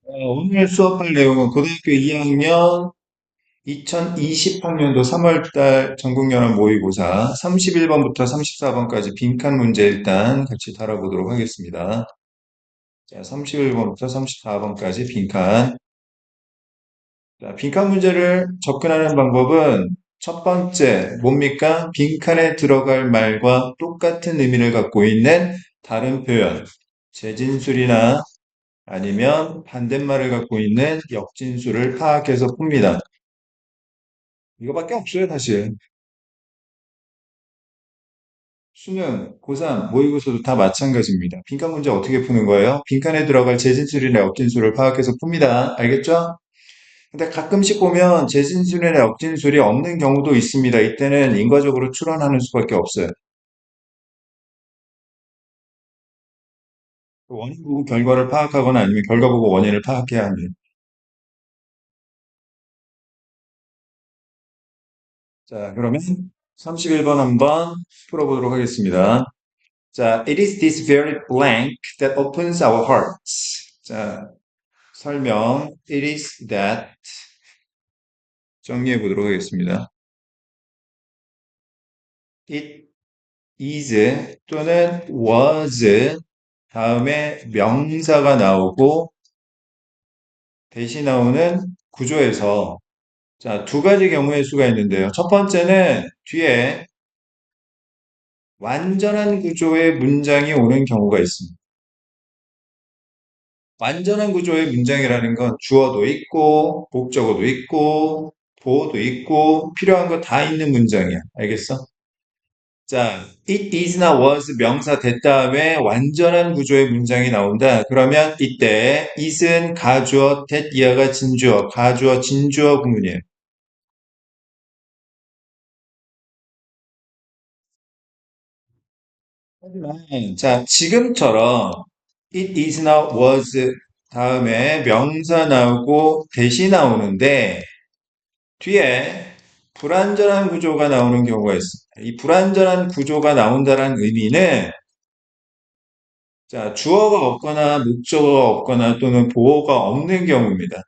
오늘 수업할 내용은 고등학교 2학년 2020학년도 3월달 전국연합 모의고사 31번부터 34번까지 빈칸 문제 일단 같이 다뤄보도록 하겠습니다. 자, 31번부터 34번까지 빈칸. 자, 빈칸 문제를 접근하는 방법은 첫 번째, 뭡니까? 빈칸에 들어갈 말과 똑같은 의미를 갖고 있는 다른 표현, 재진술이나 아니면 반대말을 갖고 있는 역진수를 파악해서 풉니다. 이거밖에 없어요, 사실. 수능, 고3, 모의고사도 다 마찬가지입니다. 빈칸 문제 어떻게 푸는 거예요? 빈칸에 들어갈 재진술이나 역진술을 파악해서 풉니다. 알겠죠? 근데 가끔씩 보면 재진술이나 역진술이 없는 경우도 있습니다. 이때는 인과적으로 추론하는 수밖에 없어요. 원인 보고 결과를 파악하거나 아니면 결과 보고 원인을 파악해야 합니다. 자, 그러면 31번 한번 풀어보도록 하겠습니다. 자, it is this very blank that opens our hearts. 자, 설명. It is that 정리해 보도록 하겠습니다. It is 또는 was 다음에 명사가 나오고 대신 나오는 구조에서 자, 두 가지 경우의 수가 있는데요. 첫 번째는 뒤에 완전한 구조의 문장이 오는 경우가 있습니다. 완전한 구조의 문장이라는 건 주어도 있고, 목적어도 있고, 보어도 있고, 필요한 거 다 있는 문장이야. 알겠어? 자, it is나 was 명사 된 다음에 완전한 구조의 문장이 나온다. 그러면 이때 it은 가주어, that 이하가 진주어, 가주어, 진주어 구문이에요. 하지만 자, 지금처럼 it is나 was 다음에 명사 나오고 대시 나오는데 뒤에 불완전한 구조가 나오는 경우가 있습니다. 이 불완전한 구조가 나온다는 의미는 자, 주어가 없거나 목적어가 없거나 또는 보어가 없는 경우입니다.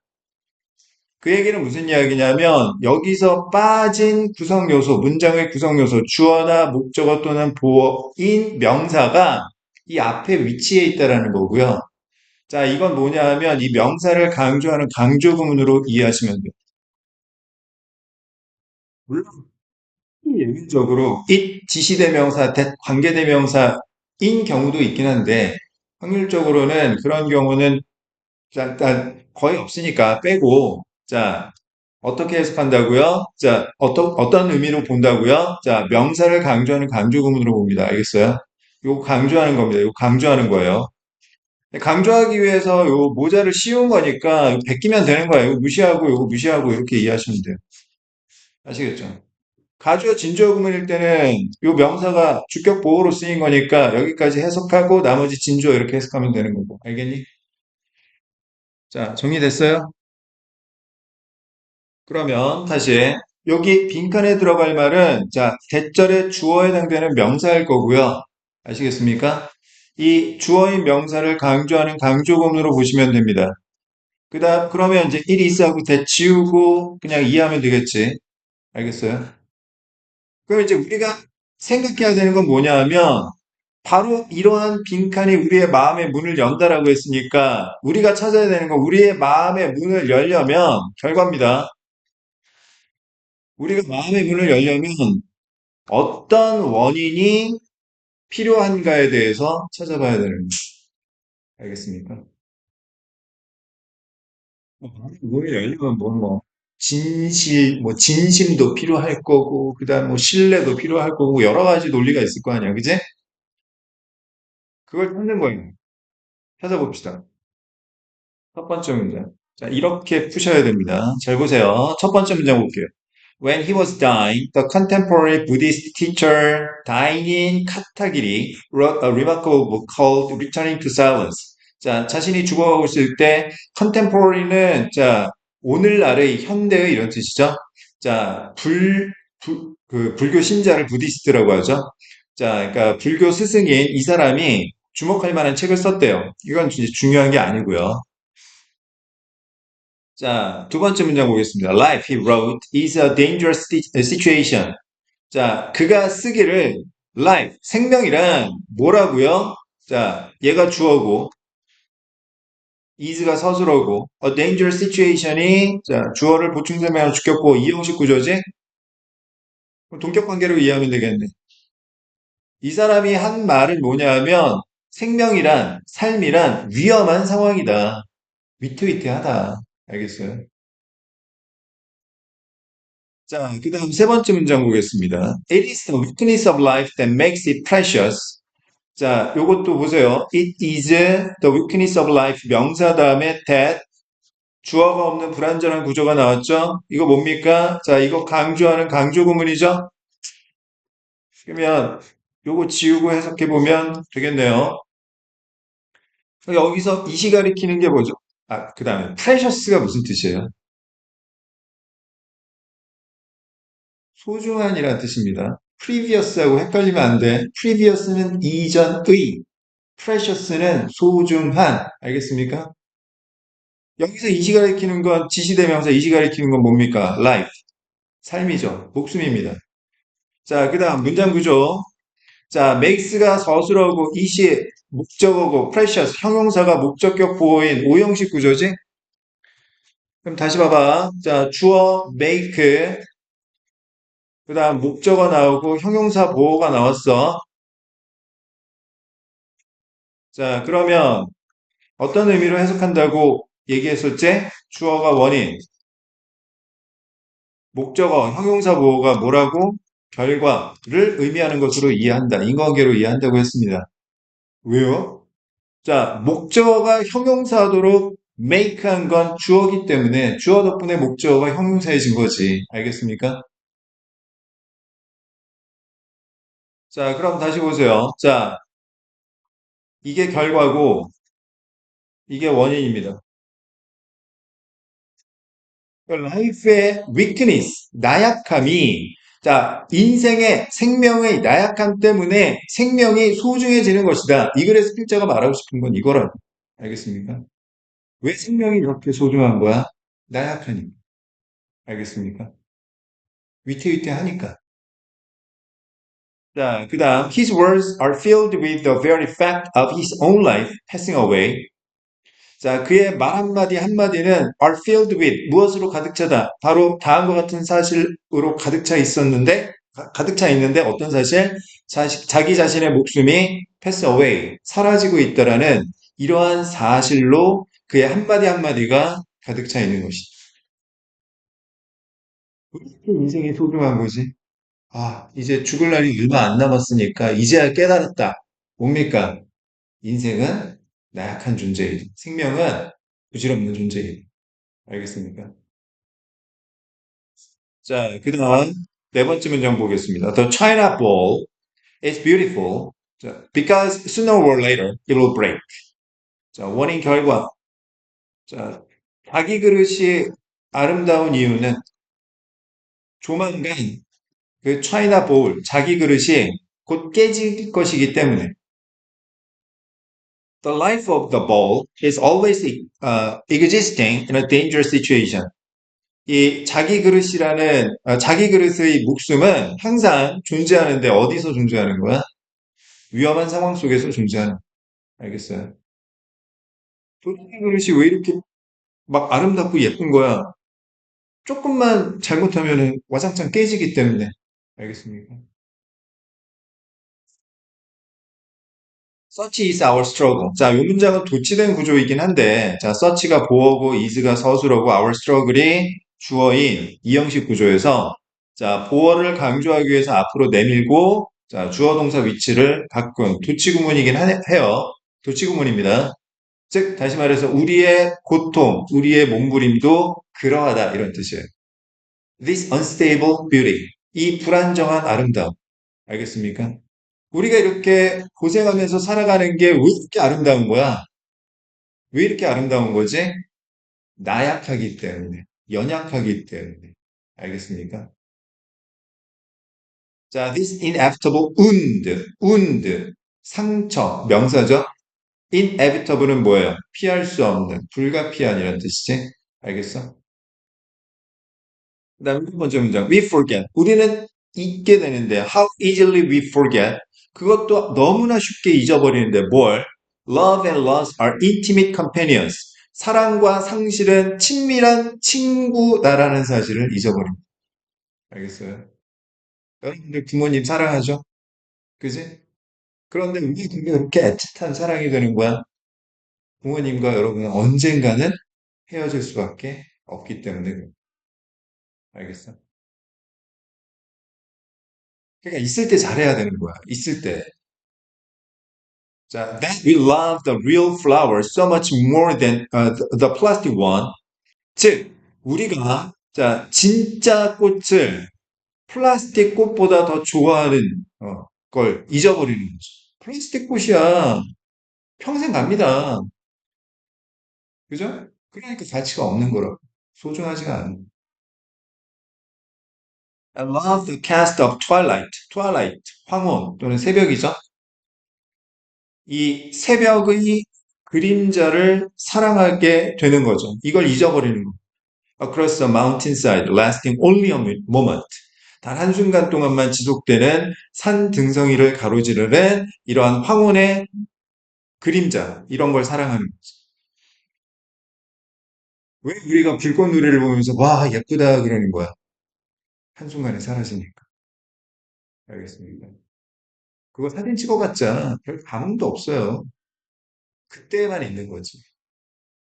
그 얘기는 무슨 이야기냐면 여기서 빠진 구성 요소, 문장의 구성 요소, 주어나 목적어 또는 보어인 명사가 이 앞에 위치해 있다라는 거고요. 자, 이건 뭐냐 하면 이 명사를 강조하는 강조구문으로 이해하시면 돼요. 물론 예외적으로 it 지시대명사, that 관계대명사인 경우도 있긴 한데 확률적으로는 그런 경우는 일단 거의 없으니까 빼고 자 어떻게 해석한다고요? 자 어떤 의미로 본다고요? 자 명사를 강조하는 강조구문으로 봅니다. 알겠어요? 요거 강조하는 겁니다. 요거 강조하는 거예요. 강조하기 위해서 요 모자를 씌운 거니까 베끼면 되는 거예요. 요거 무시하고 이렇게 이해하시면 돼요. 아시겠죠? 가주어 진주어 구문일 때는 요 명사가 주격 보호로 쓰인 거니까 여기까지 해석하고 나머지 진주어 이렇게 해석하면 되는 거고. 알겠니? 자, 정리됐어요? 그러면 다시 여기 빈칸에 들어갈 말은 자, 대절의 주어에 해당되는 명사일 거고요. 아시겠습니까? 이 주어인 명사를 강조하는 강조구문으로 보시면 됩니다. 그러면 이제 it is하고 대 지우고 그냥 이해하면 되겠지. 알겠어요? 그럼 이제 우리가 생각해야 되는 건 뭐냐 하면 바로 이러한 빈칸이 우리의 마음의 문을 연다라고 했으니까 우리가 찾아야 되는 건 우리의 마음의 문을 열려면 결과입니다. 우리가 마음의 문을 열려면 어떤 원인이 필요한가에 대해서 찾아봐야 되는 거예요. 알겠습니까? 마음의 문을 열려면 진심도 필요할 거고, 그 다음 신뢰도 필요할 거고, 여러 가지 논리가 있을 거 아니야, 그제? 그걸 찾는 거예요. 찾아봅시다. 첫 번째 문장. 자, 이렇게 푸셔야 됩니다. 잘 보세요. 첫 번째 문장 볼게요. When he was dying, the contemporary Buddhist teacher Dainin Katagiri wrote a remarkable book called Returning to Silence. 자, 자신이 죽어가고 있을 때 contemporary는 자, 오늘날의 현대의 이런 뜻이죠. 자, 불교 신자를 부디스트라고 하죠. 자, 그러니까 불교 스승인 이 사람이 주목할 만한 책을 썼대요. 이건 진짜 중요한 게 아니고요. 자, 두 번째 문장 보겠습니다. Life, he wrote, is a dangerous situation. 자, 그가 쓰기를 life, 생명이란 뭐라고요? 자, 얘가 주어고 is가 서술어고 a dangerous situation이 자, 주어를 보충 설명을 주격고 이형식 구조지? 그럼 동격 관계로 이해하면 되겠네. 이 사람이 한 말은 뭐냐면 생명이란 삶이란 위험한 상황이다. 위태위태하다. 알겠어요? 자, 그 다음 세 번째 문장 보겠습니다. It is the weakness of life that makes it precious. 자, 요것도 보세요. It is the weakness of life. 명사 다음에 that 주어가 없는 불완전한 구조가 나왔죠? 이거 뭡니까? 자, 이거 강조하는 강조 구문이죠? 그러면 요거 지우고 해석해 보면 되겠네요. 여기서 이시 가리키는 게 뭐죠? 아, 그 다음에 precious가 무슨 뜻이에요? 소중한이라는 뜻입니다. previous하고 헷갈리면 안 돼. previous는 이전의, precious는 소중한. 알겠습니까? 여기서 이시 가리키는 건 지시대명사 이시 가리키는 건 뭡니까? life, 삶이죠. 목숨입니다. 자, 그 다음 문장 구조. 자, makes가 서술어고 이시 목적어고 precious 형용사가 목적격 보호인 오형식 구조지? 그럼 다시 봐봐. 자, 주어 make 그 다음 목적어 나오고 형용사 보호가 나왔어. 자, 그러면 어떤 의미로 해석한다고 얘기했었지? 주어가 원인, 목적어, 형용사 보호가 뭐라고? 결과를 의미하는 것으로 이해한다. 인과관계로 이해한다고 했습니다. 왜요? 자, 목적어가 형용사도록 make한 건 주어기 때문에 주어 덕분에 목적어가 형용사해진 거지. 알겠습니까? 자, 그럼 다시 보세요. 자, 이게 결과고 이게 원인입니다. life의 weakness, 나약함이 자, 인생의 생명의 나약함 때문에 생명이 소중해지는 것이다. 이 글에서 필자가 말하고 싶은 건 이거라. 알겠습니까? 왜 생명이 이렇게 소중한 거야? 나약하니까. 알겠습니까? 위태위태하니까. 자, 그 다음 His words are filled with the very fact of his own life passing away. 자, 그의 말 한마디 한마디는 are filled with 무엇으로 가득 차다. 바로 다음과 같은 사실으로 가득 차 있었는데 가득 차 있는데 어떤 사실? 자기 자신의 목숨이 pass away 사라지고 있다라는 이러한 사실로 그의 한마디 한마디가 가득 차 있는 것이다. 왜 이렇게 인생이 소중한 거지? 아, 이제 죽을 날이 얼마 안 남았으니까 이제야 깨달았다. 뭡니까? 인생은 나약한 존재이다. 생명은 부질없는 존재이다. 알겠습니까? 자, 그 다음 네 번째 문장 보겠습니다. The China ball is beautiful 자, because sooner or later it will break. 자, 원인 결과. 자, 자기 그릇이 아름다운 이유는 조만간 그 China bowl, 자기 그릇이 곧 깨질 것이기 때문에 The life of the ball is always existing in a dangerous situation. 이 자기 그릇이라는 자기 그릇의 목숨은 항상 존재하는데 어디서 존재하는 거야? 위험한 상황 속에서 존재하는. 알겠어요? 자기 그릇이 왜 이렇게 막 아름답고 예쁜 거야? 조금만 잘못하면은 와장창 깨지기 때문에. 알겠습니까? Such is our struggle. 자, 이 문장은 도치된 구조이긴 한데, 자, such가 보어고 is가 서술어고 our struggle이 주어인 이형식 구조에서, 자, 보어를 강조하기 위해서 앞으로 내밀고, 자, 주어 동사 위치를 바꾼 도치구문이긴 해요. 도치구문입니다. 즉, 다시 말해서 우리의 고통, 우리의 몸부림도 그러하다 이런 뜻이에요. This unstable beauty. 이 불안정한 아름다움. 알겠습니까? 우리가 이렇게 고생하면서 살아가는 게 왜 이렇게 아름다운 거야? 왜 이렇게 아름다운 거지? 나약하기 때문에, 연약하기 때문에. 알겠습니까? 자, this inevitable wound, 상처, 명사죠? inevitable은 뭐예요? 피할 수 없는, 불가피한이라는 뜻이지? 알겠어? 그다음 첫 번째 문장. We forget. 우리는 잊게 되는데 how easily we forget. 그것도 너무나 쉽게 잊어버리는데 뭘? Love and loss are intimate companions. 사랑과 상실은 친밀한 친구다라는 사실을 잊어버립니다. 알겠어요? 여러분들 부모님 사랑하죠? 그지? 그런데 우리 그렇게 애틋한 사랑이 되는 거야. 부모님과 여러분은 언젠가는 헤어질 수밖에 없기 때문에 그래. 알겠어? 그러니까 있을 때 잘해야 되는 거야. 있을 때. 자, that we love the real flower so much more than the plastic one. 즉, 우리가 자 진짜 꽃을 플라스틱 꽃보다 더 좋아하는 걸 잊어버리는 거지. 플라스틱 꽃이야. 평생 갑니다. 그죠? 그러니까 가치가 없는 거라고. 소중하지가 않은. I love the cast of Twilight. Twilight, 황혼 또는 새벽이죠. 이 새벽의 그림자를 사랑하게 되는 거죠. 이걸 잊어버리는 거. Across the mountainside, lasting only a moment. 단 한순간 동안만 지속되는 산 등성이를 가로지르는 이러한 황혼의 그림자, 이런 걸 사랑하는 거죠. 왜 우리가 불꽃놀이를 보면서 와, 예쁘다 그러는 거야? 한순간에 사라지니까. 알겠습니다. 그거 사진 찍어봤자 별 감흥도 없어요. 그때만 있는 거지.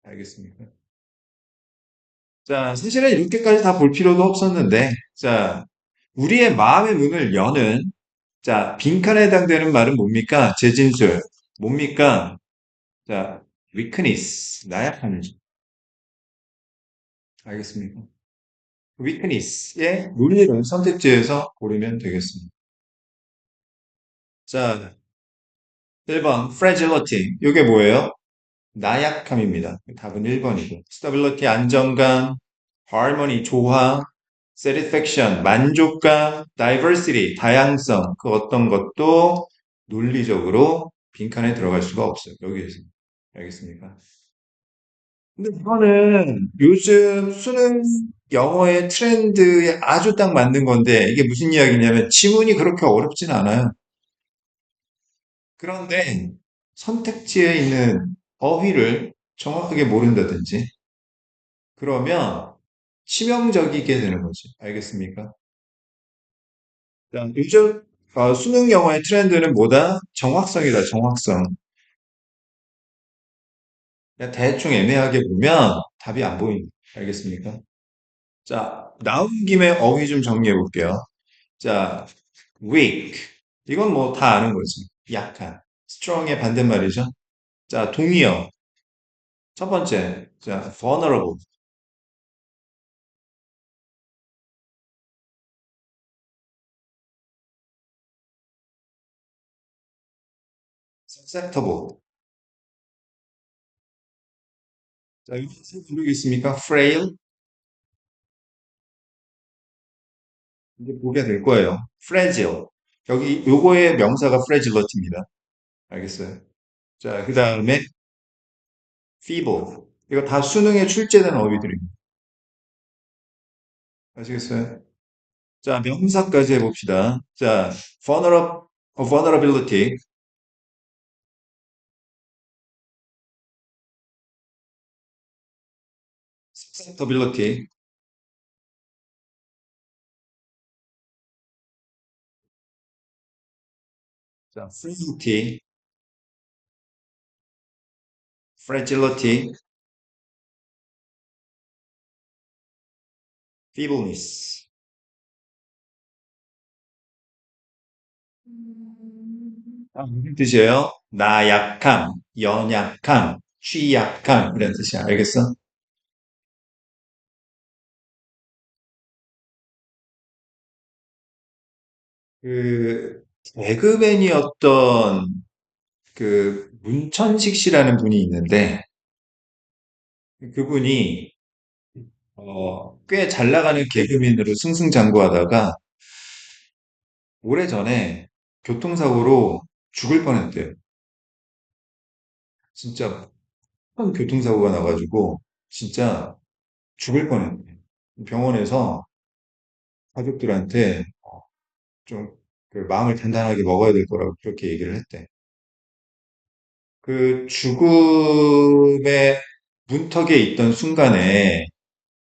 알겠습니까? 자, 사실은 이렇게까지 다 볼 필요도 없었는데, 자, 우리의 마음의 문을 여는, 자, 빈칸에 해당되는 말은 뭡니까? 재진술. 뭡니까? 자, weakness. 나약함이죠. 알겠습니까? weakness의 논리를 선택지에서 고르면 되겠습니다. 자, 1번, fragility. 이게 뭐예요? 나약함입니다. 답은 1번이고. stability, 안정감, harmony, 조화, satisfaction, 만족감, diversity, 다양성, 그 어떤 것도 논리적으로 빈칸에 들어갈 수가 없어요. 여기에서. 알겠습니까? 근데 이거는 요즘 수능 영어의 트렌드에 아주 딱 맞는 건데 이게 무슨 이야기냐면 지문이 그렇게 어렵진 않아요. 그런데 선택지에 있는 어휘를 정확하게 모른다든지 그러면 치명적이게 되는 거지. 알겠습니까? 자, 요즘 수능 영어의 트렌드는 뭐다? 정확성이다, 정확성. 그냥 대충 애매하게 보면 답이 안 보입니다. 알겠습니까? 자, 나온 김에 어휘 좀 정리해 볼게요. 자, weak. 이건 뭐 다 아는 거지. 약한. strong의 반대말이죠. 자, 동의어. 첫 번째. 자, vulnerable. susceptible. 자, 여기 누르겠습니까? frail. 이제 보게 될 거예요. fragile. 여기 요거의 명사가 fragility입니다. 알겠어요? 자, 그 다음에 feeble. 이거 다 수능에 출제된 어휘들입니다. 아시겠어요? 자, 명사까지 해봅시다. 자, vulnerability, susceptibility, 자, frailty, fragility, feebleness. 무슨 뜻이에요? 나약함, 연약함, 취약함 이런 뜻이야. 알겠어? 그 개그맨이었던 그 문천식 씨라는 분이 있는데 그분이 꽤 잘 나가는 개그맨으로 승승장구하다가 오래전에 교통사고로 죽을 뻔했대요. 진짜 큰 교통사고가 나가지고 진짜 죽을 뻔했대. 병원에서 가족들한테 좀 그 마음을 단단하게 먹어야 될 거라고 그렇게 얘기를 했대. 그 죽음의 문턱에 있던 순간에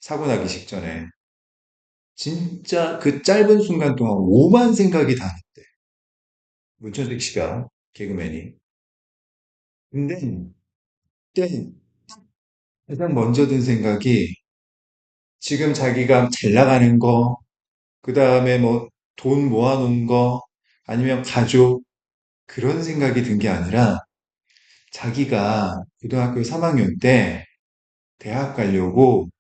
사고 나기 직전에 진짜 그 짧은 순간 동안 오만 생각이 다 났대. 문천식 씨가 개그맨이. 근데 그때 가장 먼저 든 생각이 지금 자기가 잘 나가는 거, 그 다음에 뭐 돈 모아놓은 거, 아니면 가족, 그런 생각이 든 게 아니라 자기가 고등학교 3학년 때 대학 가려고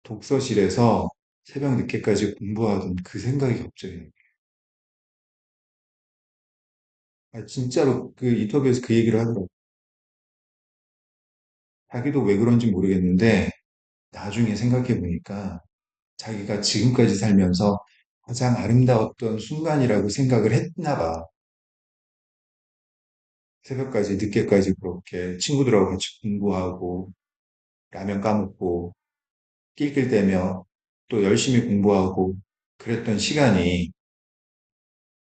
독서실에서 새벽 늦게까지 공부하던 그 생각이 갑자기 나요. 진짜로 그 인터뷰에서 그 얘기를 하더라고. 자기도 왜 그런지 모르겠는데 나중에 생각해 보니까 자기가 지금까지 살면서 가장 아름다웠던 순간이라고 생각을 했나 봐. 새벽까지 늦게까지 그렇게 친구들하고 같이 공부하고 라면 까먹고 낄낄대며 또 열심히 공부하고 그랬던 시간이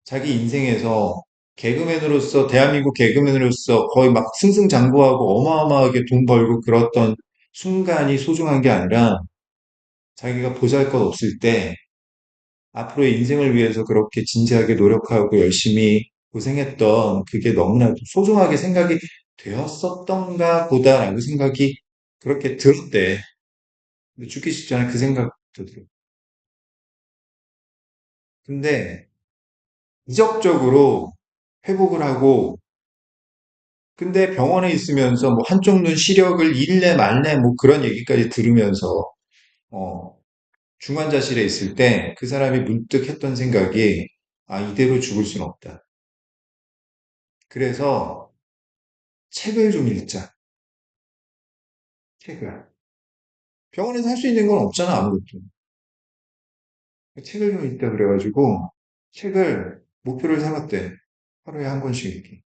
자기 인생에서 개그맨으로서 대한민국 개그맨으로서 거의 막 승승장구하고 어마어마하게 돈 벌고 그랬던 순간이 소중한 게 아니라 자기가 보잘것없을 때 앞으로의 인생을 위해서 그렇게 진지하게 노력하고 열심히 고생했던 그게 너무나 소중하게 생각이 되었었던가 보다라고 생각이 그렇게 들었대. 근데 죽기 직전에 그 생각도 들어. 근데 이적적으로 회복을 하고 근데 병원에 있으면서 뭐 한쪽 눈 시력을 잃네 말네 뭐 그런 얘기까지 들으면서 어, 중환자실에 있을 때 그 사람이 문득 했던 생각이 이대로 죽을 순 없다. 그래서 책을 좀 읽자. 책을. 병원에서 할 수 있는 건 없잖아, 아무것도. 책을 좀 읽자 그래가지고 책을 목표를 삼았대. 하루에 한 권씩 읽기.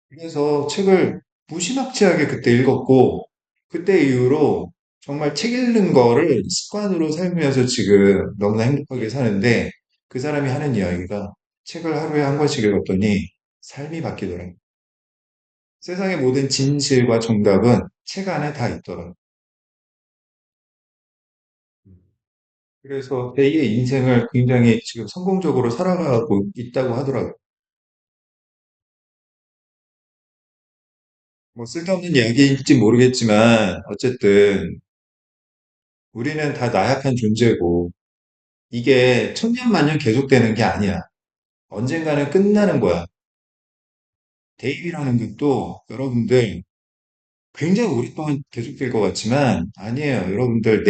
그래서 책을 무지막지하게 그때 읽었고 그때 이후로 정말 책 읽는 거를 습관으로 살면서 지금 너무나 행복하게 사는데 그 사람이 하는 이야기가 책을 하루에 한 권씩 읽었더니 삶이 바뀌더라고요. 세상의 모든 진실과 정답은 책 안에 다 있더라고요. 그래서 제2의 인생을 굉장히 지금 성공적으로 살아가고 있다고 하더라고요. 뭐 쓸데없는 이야기일지 모르겠지만 어쨌든 우리는 다 나약한 존재고 이게 천년만년 계속되는 게 아니야. 언젠가는 끝나는 거야. 대입이라는 것도 여러분들 굉장히 오랫동안 계속될 것 같지만 아니에요. 여러분들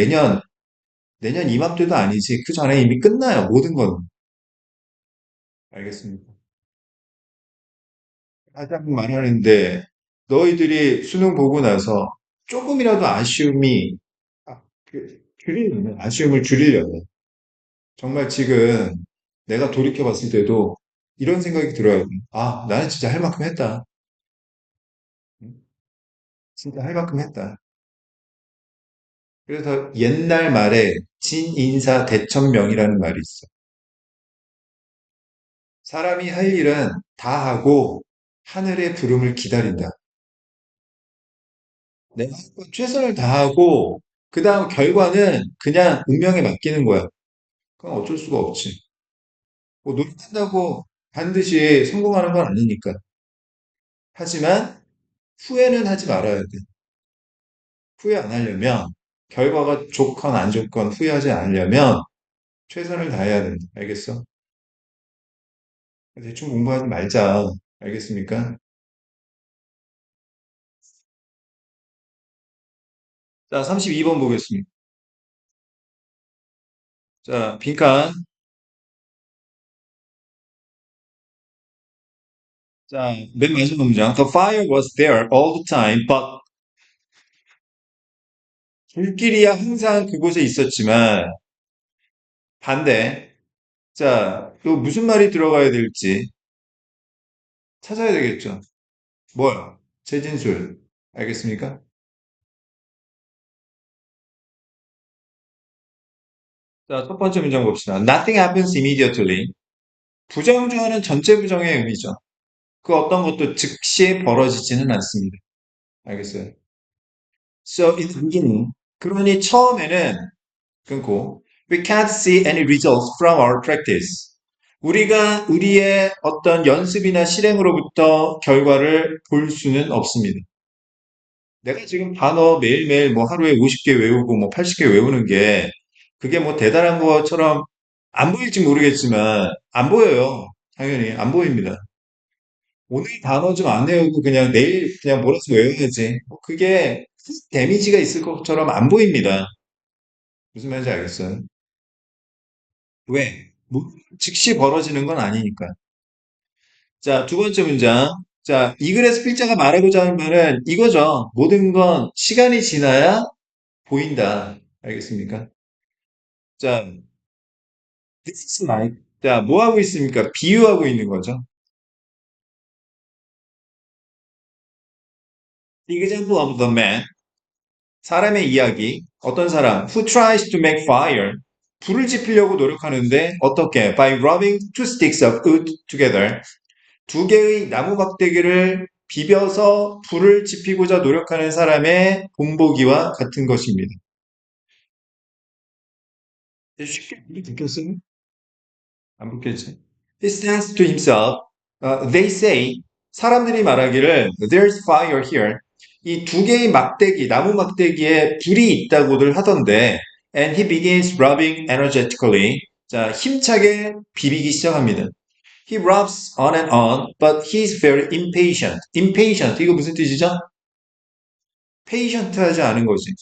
내년 이맘때도 아니지. 그 전에 이미 끝나요. 모든 건. 알겠습니다. 가장 말하는데 너희들이 수능 보고 나서 조금이라도 줄이려면 아쉬움을 줄이려면 정말 지금 내가 돌이켜 봤을 때도 이런 생각이 들어요. 나는 진짜 할 만큼 했다. 응? 진짜 할 만큼 했다. 그래서 옛날 말에 진인사 대천명이라는 말이 있어. 사람이 할 일은 다 하고 하늘의 부름을 기다린다. 내가 최선을 다하고 그 다음 결과는 그냥 운명에 맡기는 거야. 그건 어쩔 수가 없지. 뭐 노력한다고 반드시 성공하는 건 아니니까. 하지만 후회는 하지 말아야 돼. 후회 안 하려면 결과가 좋건 안 좋건 후회하지 않으려면 최선을 다해야 된다. 알겠어? 대충 공부하지 말자. 알겠습니까? 자, 32번 보겠습니다. 자, 빈칸. 자, 맨 마지막 문장. The fire was there all the time, but 불길이야 항상 그곳에 있었지만 반대. 자, 또 무슨 말이 들어가야 될지 찾아야 되겠죠. 뭐요? 재진술. 알겠습니까? 자, 첫 번째 문장 봅시다. Nothing happens immediately. 부정조어는 전체 부정의 의미죠. 그 어떤 것도 즉시 벌어지지는 않습니다. 알겠어요? So, in the beginning. 그러니 처음에는 끊고 We can't see any results from our practice. 우리가 우리의 어떤 연습이나 실행으로부터 결과를 볼 수는 없습니다. 내가 지금 단어 매일매일 뭐 하루에 50개 외우고 뭐 80개 외우는 게 그게 뭐 대단한 것처럼 안 보일지 모르겠지만 안 보여요. 당연히 안 보입니다. 오늘 단어 좀 안 외우고 그냥 내일 그냥 몰아서 외워야지. 뭐 그게 데미지가 있을 것처럼 안 보입니다. 무슨 말인지 알겠어요? 왜? 뭐 즉시 벌어지는 건 아니니까. 자, 두 번째 문장. 자, 이 글에서 필자가 말하고자 하는 말은 이거죠. 모든 건 시간이 지나야 보인다. 알겠습니까? 자, this is like. 자, 뭐 하고 있습니까? 비유하고 있는 거죠. The example of the man. 사람의 이야기. 어떤 사람? Who tries to make fire. 불을 지피려고 노력하는데 어떻게? By rubbing two sticks of wood together. 두 개의 나무 막대기를 비벼서 불을 지피고자 노력하는 사람의 본보기와 같은 것입니다. 쉽게 불이 붙겠어요? 안 붙겠지. He says to himself, they say, 사람들이 말하기를, there's fire here. 이 두 개의 막대기, 나무 막대기에 불이 있다고들 하던데, and he begins rubbing energetically. 자, 힘차게 비비기 시작합니다. He rubs on and on, but he's very impatient. Impatient, 이거 무슨 뜻이죠? patient하지 않은 거지.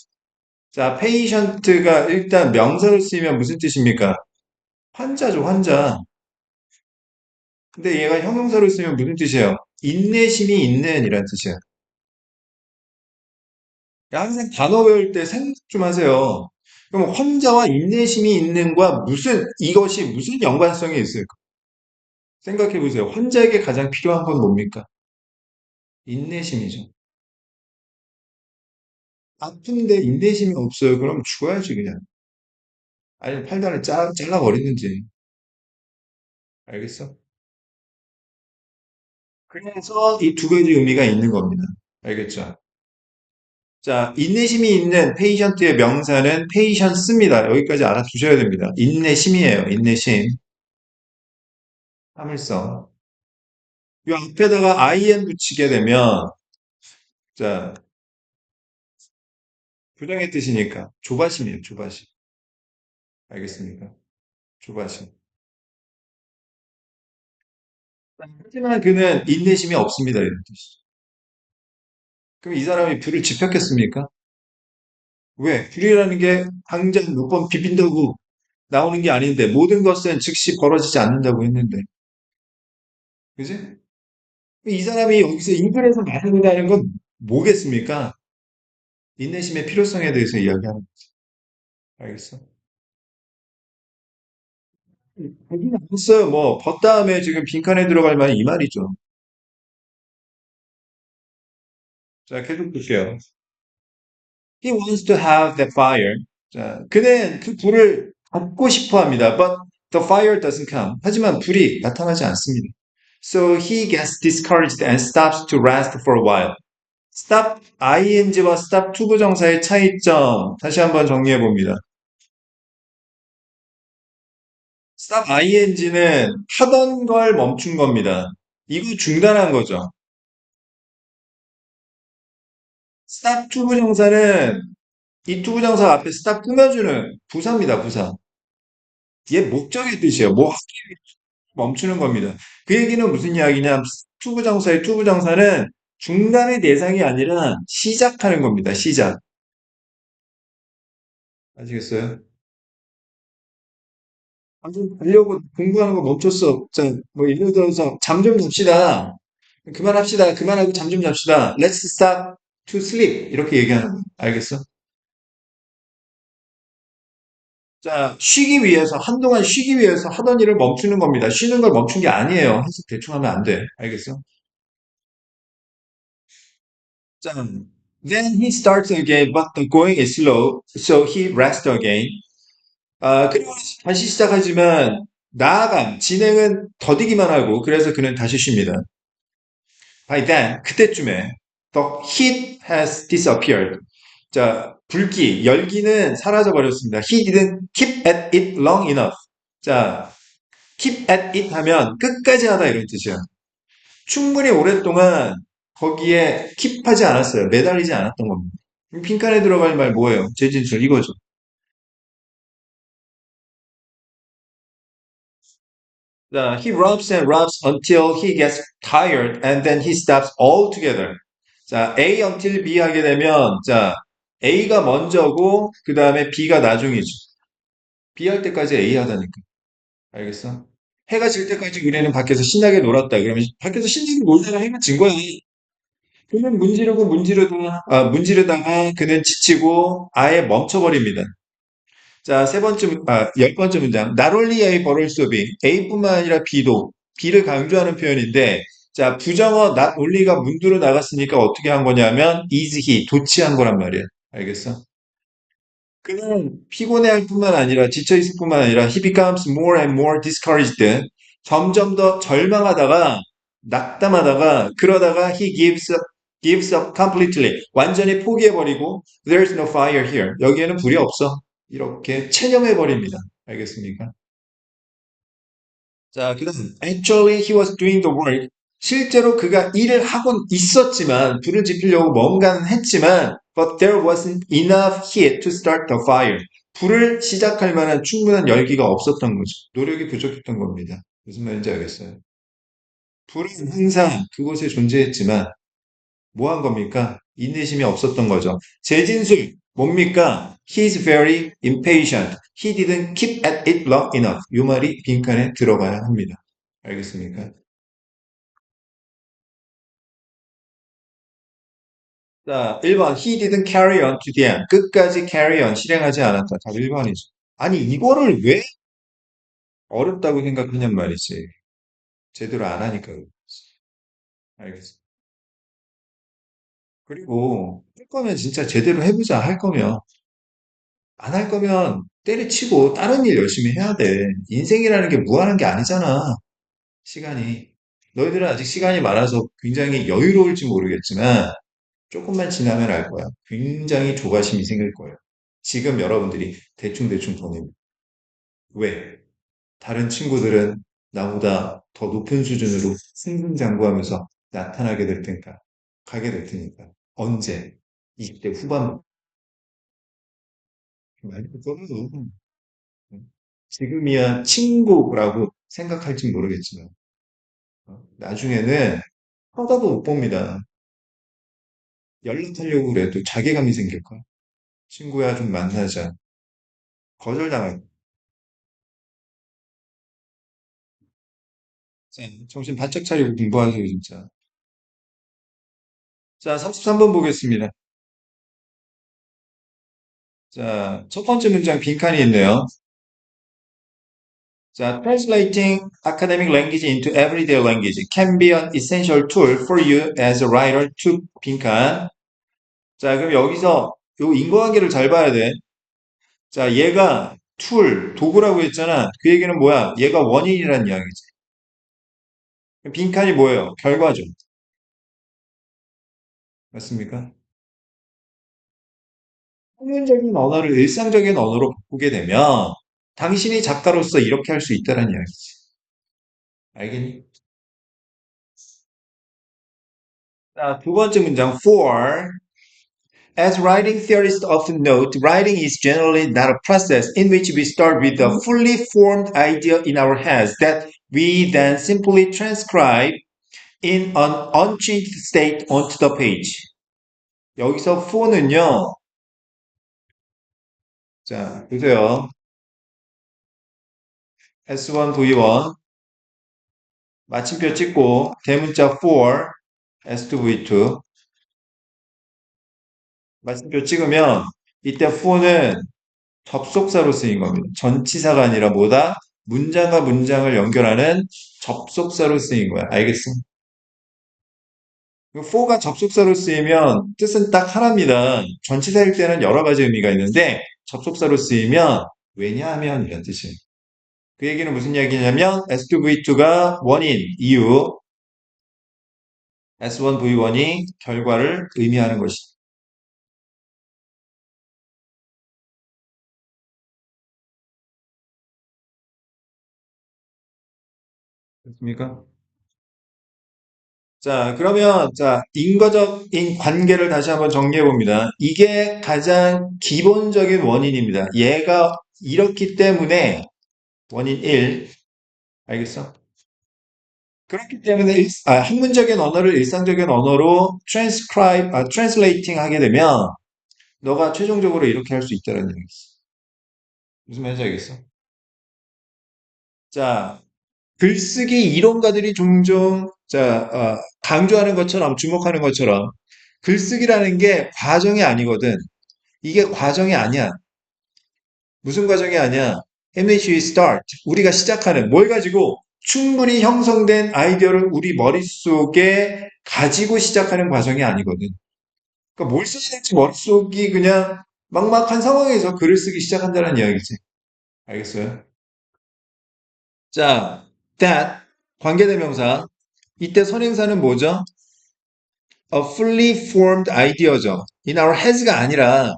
자, patient가 일단 명사를 쓰면 무슨 뜻입니까? 환자죠, 환자. 근데 얘가 형용사를 쓰면 무슨 뜻이에요? 인내심이 있는 이란 뜻이에요. 항상 단어 외울 때 생각 좀 하세요. 그럼 환자와 인내심이 있는과 이것이 무슨 연관성이 있을까? 생각해 보세요. 환자에게 가장 필요한 건 뭡니까? 인내심이죠. 아픈데 인내심이 없어요. 그럼 죽어야지, 그냥. 아니면 팔다를 잘라버리는지. 알겠어? 그래서 이 두 가지 의미가 있는 겁니다. 알겠죠? 자, 인내심이 있는 페이션트의 명사는 페이션스입니다. 여기까지 알아두셔야 됩니다. 인내심이에요. 인내심. 참을성. 이 앞에다가 IN 붙이게 되면, 자, 부정의 뜻이니까 조바심이에요. 조바심. 알겠습니까? 조바심. 하지만 그는 인내심이 없습니다. 이런 뜻이죠. 그럼 이 사람이 불을 지폈겠습니까? 왜? 불이라는 게 당장 몇 번 비빈다고 나오는 게 아닌데 모든 것은 즉시 벌어지지 않는다고 했는데. 그지? 이 사람이 여기서 인근에서 말하고자 건 뭐겠습니까? 인내심의 필요성에 대해서 이야기하는 거지. 알겠어? 거기는 안 써요. 뭐, 다음에 지금 빈칸에 들어갈 말이 이 말이죠. 자, 계속 볼게요. He wants to have the fire. 자, 그는 그 불을 갖고 싶어 합니다. But the fire doesn't come. 하지만 불이 나타나지 않습니다. So he gets discouraged and stops to rest for a while. stop ing와 stop to 부정사의 차이점 다시 한번 정리해 봅니다. stop ing는 하던 걸 멈춘 겁니다. 이거 중단한 거죠. stop to 부정사는 이 to 부정사 앞에 stop 꾸며주는 부사입니다. 부사. 얘 목적의 뜻이에요. 뭐 하기 위해 멈추는 겁니다. 그 얘기는 무슨 이야기냐? to 부정사의 to 부정사는 중단의 대상이 아니라 시작하는 겁니다. 시작. 아시겠어요? 방금 가려고 공부하는 거 멈췄어. 자, 뭐 예를 들어서 잠 좀 잡시다. 그만합시다. 그만하고 잠 좀 잡시다. Let's stop to sleep. 이렇게 얘기하는 거예요. 알겠어? 자, 쉬기 위해서, 한동안 쉬기 위해서 하던 일을 멈추는 겁니다. 쉬는 걸 멈춘 게 아니에요. 해석 대충 하면 안 돼. 알겠어? 자, then he starts again, but the going is slow, so he rests again. 그리고 다시 시작하지만 나아감, 진행은 더디기만 하고 그래서 그는 다시 쉽니다. By then, 그때쯤에 the heat has disappeared. 자, 불기, 열기는 사라져 버렸습니다. He didn't keep at it long enough. 자, keep at it 하면 끝까지 하다 이런 뜻이야. 충분히 오랫동안 거기에 킵하지 않았어요. 매달리지 않았던 겁니다. 빈칸에 들어갈 말 뭐예요? 재진술 이거죠. He rubs and rubs until he gets tired and then he stops altogether. 자, A until B 하게 되면 자, A가 먼저고 그 다음에 B가 나중이죠. B 할 때까지 A 하다니까. 알겠어? 해가 질 때까지 그네는 밖에서 신나게 놀았다. 그러면 밖에서 신나게 놀다가 해가 진 거야. 그는 문지르다가 그는 지치고 아예 멈춰버립니다. 자, 열 번째 문장. Not only A but also B. A뿐만 아니라 B도, B를 강조하는 표현인데, 자, 부정어 not only가 문두로 나갔으니까 어떻게 한 거냐면, is he, 도치한 거란 말이야. 알겠어? 그는 피곤해할 뿐만 아니라, 지쳐있을 뿐만 아니라, he becomes more and more discouraged. 점점 더 절망하다가, 낙담하다가, 그러다가 gives up completely. 완전히 포기해버리고, there's no fire here. 여기에는 불이 없어. 이렇게 체념해버립니다. 알겠습니까? 자, 그다음 actually he was doing the work. 실제로 그가 일을 하곤 있었지만 불을 지피려고 뭔가는 했지만 but there wasn't enough heat to start the fire. 불을 시작할 만한 충분한 열기가 없었던 거죠. 노력이 부족했던 겁니다. 무슨 말인지 알겠어요? 불은 항상 그곳에 존재했지만 뭐 한 겁니까? 인내심이 없었던 거죠. 재진술, 뭡니까? He's very impatient. He didn't keep at it long enough. 이 말이 빈칸에 들어가야 합니다. 알겠습니까? 자, 1번. He didn't carry on to the end. 끝까지 carry on, 실행하지 않았다. 답 1번이죠. 아니, 이거를 왜 어렵다고 생각하냔 말이지. 제대로 안 하니까. 그렇지. 알겠어. 그리고 할 거면 진짜 제대로 해보자. 할 거면. 안 할 거면 때려치고 다른 일 열심히 해야 돼. 인생이라는 게 무한한 게 아니잖아. 시간이. 너희들은 아직 시간이 많아서 굉장히 여유로울지 모르겠지만 조금만 지나면 알 거야. 굉장히 조바심이 생길 거예요. 지금 여러분들이 대충대충 보내면. 왜? 다른 친구들은 나보다 더 높은 수준으로 승승장구하면서 나타나게 될 테니까. 가게 될 테니까. 언제? 20대 후반 많이 떠나서 지금이야 친구라고 생각할지 모르겠지만 나중에는 쳐다도 못 봅니다. 연락하려고 그래도 자괴감이 생길 거야. 친구야 좀 만나자. 거절당할. 거야. 정신 바짝 차리고 공부하세요 진짜. 자, 33번 보겠습니다. 자, 첫 번째 문장 빈칸이 있네요. 자, translating academic language into everyday language can be an essential tool for you as a writer to 빈칸. 자, 그럼 여기서 요 인과관계를 잘 봐야 돼. 자, 얘가 도구라고 했잖아. 그 얘기는 뭐야? 얘가 원인이라는 이야기지. 빈칸이 뭐예요? 결과죠. 맞습니까? 평면적인 언어를 일상적인 언어로 바꾸게 되면 당신이 작가로서 이렇게 할 수 있다는 이야기지. 알겠니? 자, 두 번째 문장 for as writing theorists often note, writing is generally not a process in which we start with a fully formed idea in our heads that we then simply transcribe in an unchanged state onto the page. 여기서 for는요, 자, 보세요. S1, V1, 마침표 찍고, 대문자 for, S2, V2, 마침표 찍으면, 이때 for는 접속사로 쓰인 겁니다. 전치사가 아니라 뭐다? 문장과 문장을 연결하는 접속사로 쓰인 거야. 알겠어? for가 접속사로 쓰이면 뜻은 딱 하나입니다. 전치사일 때는 여러 가지 의미가 있는데, 접속사로 쓰이면 왜냐하면 이런 뜻이에요. 그 얘기는 무슨 얘기냐면 S2V2가 원인, 이유, S1V1이 결과를 의미하는 것이다. 됐습니까? 자, 그러면, 자, 인과적인 관계를 다시 한번 정리해 봅니다. 이게 가장 기본적인 원인입니다. 얘가 이렇기 때문에 원인 1, 알겠어? 그렇기 때문에 학문적인 언어를 일상적인 언어로 translating 하게 되면 너가 최종적으로 이렇게 할 수 있다는 얘기겠어. 무슨 말인지 알겠어? 자, 글쓰기 이론가들이 종종 강조하는 것처럼 주목하는 것처럼 글쓰기라는 게 과정이 아니거든. 이게 과정이 아니야. 무슨 과정이 아니야? MHE start. 우리가 시작하는 뭘 가지고 충분히 형성된 아이디어를 우리 머릿속에 가지고 시작하는 과정이 아니거든. 그러니까 뭘 써야 될지 머릿속이 그냥 막막한 상황에서 글을 쓰기 시작한다는 이야기지. 알겠어요? 자, that 관계대명사. 이때 선행사는 뭐죠? A fully formed idea죠. In our heads가 아니라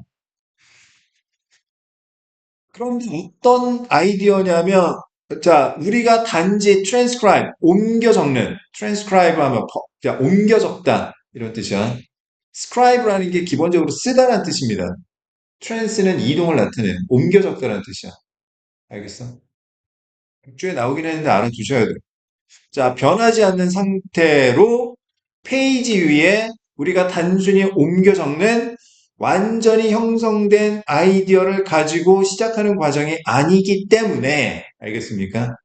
그런데 어떤 아이디어냐면 자, 우리가 단지 transcribe, 옮겨 적는 transcribe 하면 자, 옮겨 적다 이런 뜻이야. scribe라는 게 기본적으로 쓰다라는 뜻입니다. trans는 이동을 나타내는 옮겨 적다라는 뜻이야. 알겠어? 주에 나오긴 했는데 알아두셔야 돼. 자, 변하지 않는 상태로 페이지 위에 우리가 단순히 옮겨 적는 완전히 형성된 아이디어를 가지고 시작하는 과정이 아니기 때문에, 알겠습니까?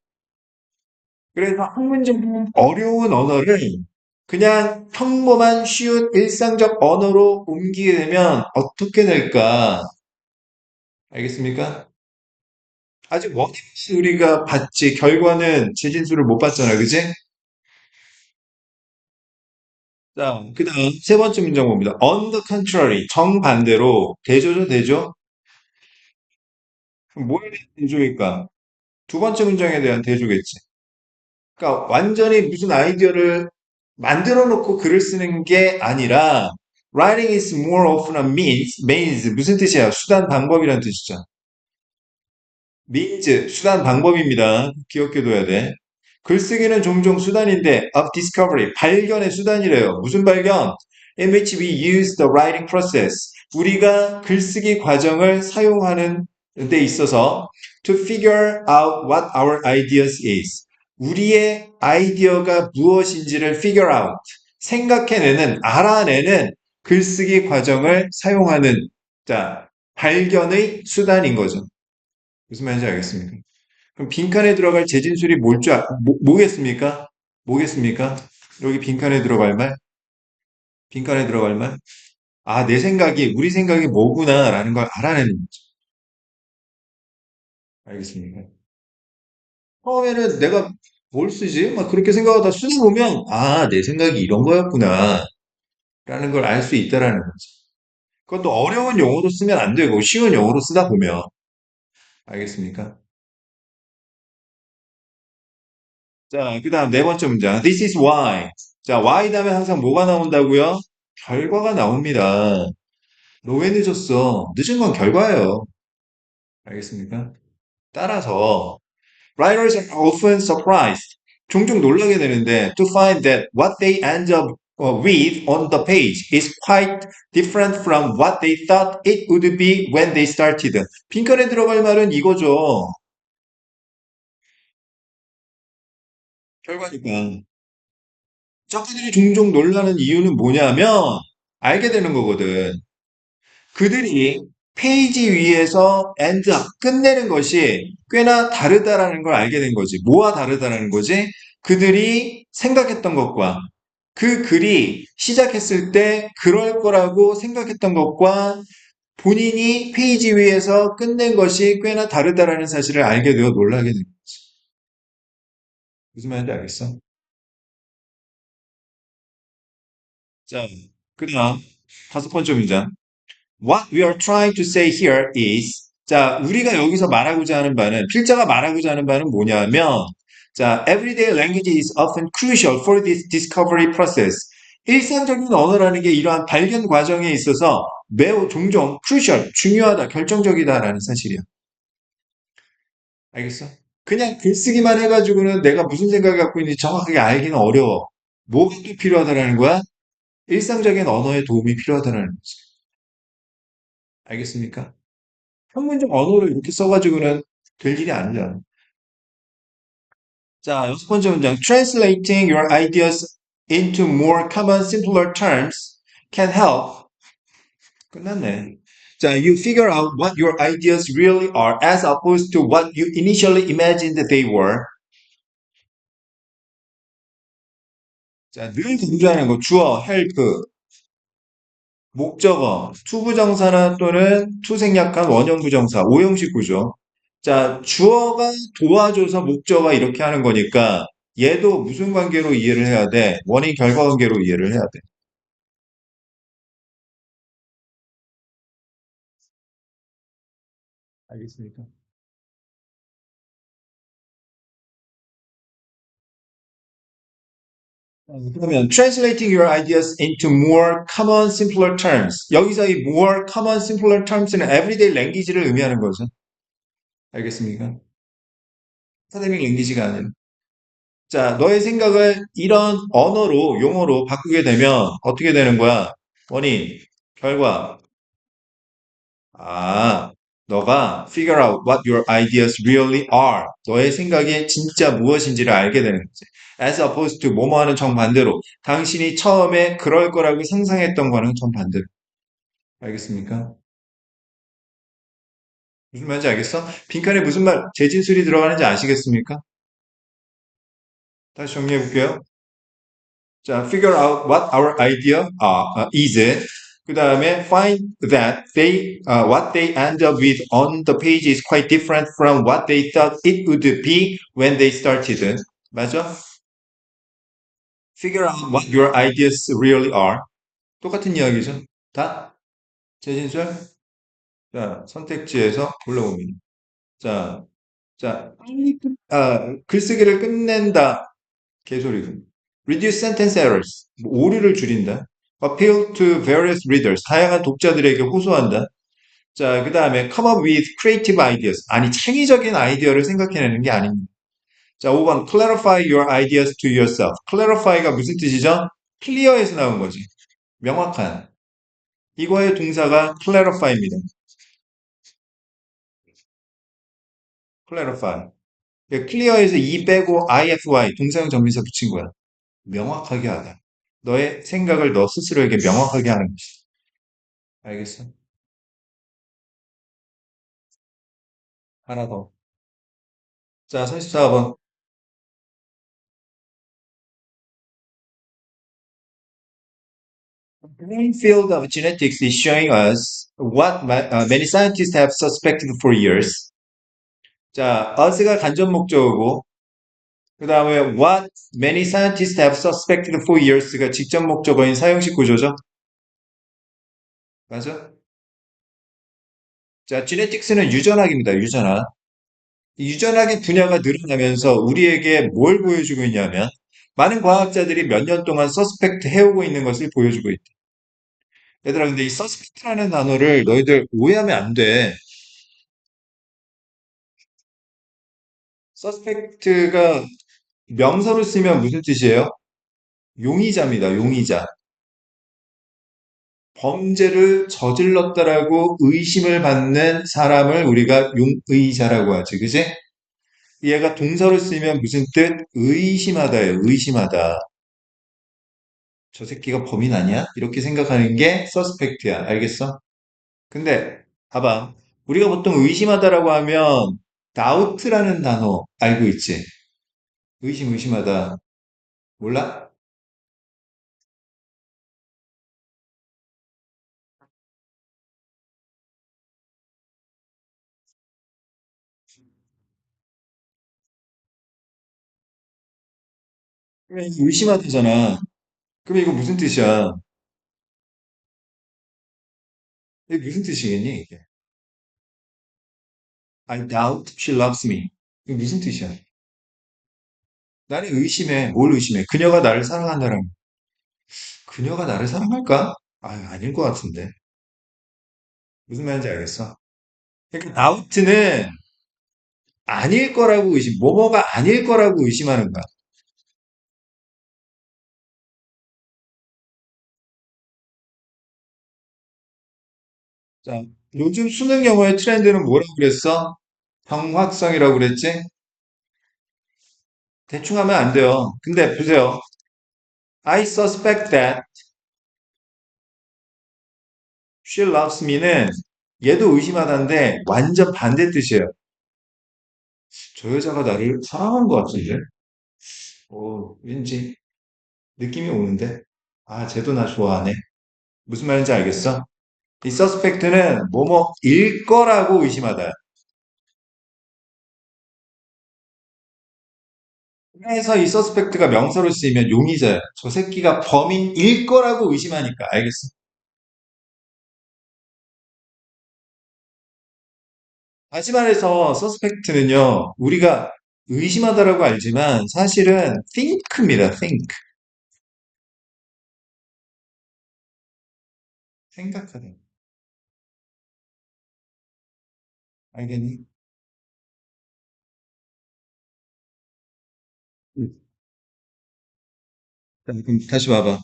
그래서 학문적으로 어려운 언어를 그냥 평범한 쉬운 일상적 언어로 옮기게 되면 어떻게 될까? 알겠습니까? 아직 원인은 우리가 봤지, 결과는 재진수를 못 봤잖아, 그지? 자, 그 다음 세 번째 문장 봅니다. On the contrary, 정반대로 대조죠, 대조? 그럼 뭐에 대한 대조일까? 두 번째 문장에 대한 대조겠지. 그러니까 완전히 무슨 아이디어를 만들어 놓고 글을 쓰는 게 아니라 writing is more often a means 무슨 뜻이야? 수단 방법이라는 뜻이죠. means 수단 방법입니다. 기억해둬야 돼. 글쓰기는 종종 수단인데 of discovery 발견의 수단이래요. 무슨 발견? In which we use the writing process. 우리가 글쓰기 과정을 사용하는 데 있어서 to figure out what our ideas is. 우리의 아이디어가 무엇인지를 figure out. 생각해내는, 알아내는 글쓰기 과정을 사용하는 자, 발견의 수단인 거죠. 무슨 말인지 알겠습니까? 그럼 빈칸에 들어갈 재진술이 뭐겠습니까? 뭐겠습니까? 여기 빈칸에 들어갈 말? 빈칸에 들어갈 말? 아, 우리 생각이 뭐구나라는 걸 알아내는 거죠. 알겠습니까? 처음에는 내가 뭘 쓰지? 막 그렇게 생각하다 쓰다 보면, 아, 내 생각이 이런 거였구나. 라는 걸 알 수 있다라는 거죠. 그것도 어려운 용어로 쓰면 안 되고, 쉬운 용어로 쓰다 보면. 알겠습니까? 자, 그 다음 네 번째 문장. This is why. 자, why 다음에 항상 뭐가 나온다고요? 결과가 나옵니다. 너 왜 늦었어? 늦은 건 결과예요. 알겠습니까? 따라서 writers are often surprised. 종종 놀라게 되는데 to find that what they end up with on the page is quite different from what they thought it would be when they started. 빈칸에 들어갈 말은 이거죠. 결과니까. 작가들이 종종 놀라는 이유는 뭐냐면 알게 되는 거거든. 그들이 페이지 위에서 end up, 끝내는 것이 꽤나 다르다라는 걸 알게 된 거지. 뭐와 다르다라는 거지? 그들이 생각했던 것과 그 글이 시작했을 때 그럴 거라고 생각했던 것과 본인이 페이지 위에서 끝낸 것이 꽤나 다르다라는 사실을 알게 되어 놀라게 된 거지. 무슨 말인지 알겠어? 자, 그 다음 다섯 번째 문장. What we are trying to say here is 자, 우리가 여기서 말하고자 하는 바는, 필자가 말하고자 하는 바는 뭐냐면, 자, everyday language is often crucial for this discovery process. 일상적인 언어라는 게 이러한 발견 과정에 있어서 매우 종종 crucial, 중요하다, 결정적이다라는 사실이야. 알겠어? 그냥 글쓰기만 해가지고는 내가 무슨 생각을 갖고 있는지 정확하게 알기는 어려워. 뭐가 또 필요하다라는 거야? 일상적인 언어의 도움이 필요하다라는 거지. 알겠습니까? 평문적 언어를 이렇게 써가지고는 될 일이 아니잖아. 자, 여섯 번째 문장. Translating your ideas into more common, simpler terms can help. 끝났네. 자, you figure out what your ideas really are as opposed to what you initially imagined they were. 자, 늘 강조하는 거. 주어, help, 목적어, 투부정사나 또는 투생략한 원형부정사, 오형식 구조. 자, 주어가 도와줘서 목적어가 이렇게 하는 거니까 얘도 무슨 관계로 이해를 해야 돼? 원인 결과 관계로 이해를 해야 돼. 알겠습니까? 그러면 translating your ideas into more common, simpler terms. 여기서 이 more common, simpler terms는 everyday language를 의미하는 거죠. 알겠습니까? academic language가 아니라. 자, 너의 생각을 이런 언어로, 용어로 바꾸게 되면 어떻게 되는 거야? 원인, 결과. 아, 너가 figure out what your ideas really are. 너의 생각이 진짜 무엇인지를 알게 되는 거지. As opposed to 뭐뭐 하는 정반대로. 당신이 처음에 그럴 거라고 상상했던 거는 정반대로. 알겠습니까? 무슨 말인지 알겠어? 빈칸에 무슨 말, 재진술이 들어가는지 아시겠습니까? 다시 정리해 볼게요. 자, figure out what our idea is. 그 다음에 find that what they end up with on the page is quite different from what they thought it would be when they started. 맞아? Figure out what your ideas really are. 똑같은 이야기죠. 다? 재진술? 자, 선택지에서 골라봅니다. 자, 자, 글쓰기를 끝낸다. 개소리군. Reduce sentence errors. 뭐 오류를 줄인다. Appeal to various readers. 다양한 독자들에게 호소한다. 자, 그 다음에 come up with creative ideas. 아니, 창의적인 아이디어를 생각해내는 게 아닙니다. 자, 5번 clarify your ideas to yourself. clarify가 무슨 뜻이죠? clear에서 나온 거지. 명확한. 이거의 동사가 clarify입니다. clarify. clear에서 e 빼고 ify 동사형 전미사 붙인 거야. 명확하게 하다. 너의 생각을 너 스스로에게 명확하게 하는 것이. 알겠어? 하나 더. 자, 34번. The growing field of genetics is showing us what many scientists have suspected for years. 자, us가 간접 목적어고, 그 다음에 what many scientists have suspected for years가 직접 목적어인 사용식 구조죠. 맞아? 자, genetics는 유전학입니다. 유전학. 이 유전학의 분야가 늘어나면서 우리에게 뭘 보여주고 있냐면 많은 과학자들이 몇 년 동안 서스펙트 해오고 있는 것을 보여주고 있다. 얘들아, 근데 이 서스펙트라는 단어를 너희들 오해하면 안 돼. 서스펙트가 명사로 쓰면 무슨 뜻이에요? 용의자입니다. 용의자. 범죄를 저질렀다라고 의심을 받는 사람을 우리가 용의자라고 하지. 그지? 얘가 동사로 쓰면 무슨 뜻? 의심하다예요. 의심하다. 저 새끼가 범인 아니야? 이렇게 생각하는 게 서스펙트야. 알겠어? 근데 봐봐. 우리가 보통 의심하다라고 하면 doubt라는 단어 알고 있지? 의심하다. 몰라? 그러면 이거 의심하다잖아. 그럼 이거 무슨 뜻이야? 이게 무슨 뜻이겠니, 이게? I doubt she loves me. 이게 무슨 뜻이야? 나는 의심해. 뭘 의심해? 그녀가 나를 사랑한다는. 그녀가 나를 사랑할까? 아, 아닐 것 같은데. 무슨 말인지 알겠어? 그러니까 doubt는 아닐 거라고 뭐뭐가 아닐 거라고 의심하는 거야. 자, 요즘 수능 영어의 트렌드는 뭐라고 그랬어? 경확성이라고 그랬지? 대충 하면 안 돼요. 근데 보세요. I suspect that she loves me는 얘도 의심하다인데 완전 반대 뜻이에요. 저 여자가 나를 사랑하는 것 같은데? 왠지 느낌이 오는데? 아, 쟤도 나 좋아하네. 무슨 말인지 알겠어? 이 suspect는 뭐뭐일 거라고 의심하다. 그래서 이 suspect가 명사로 쓰이면 용의자야. 저 새끼가 범인일 거라고 의심하니까. 알겠어? 다시 말해서 suspect는요, 우리가 의심하다라고 알지만 사실은 think입니다. think. 생각하다. 알겠니? 자, 그럼 다시 봐봐.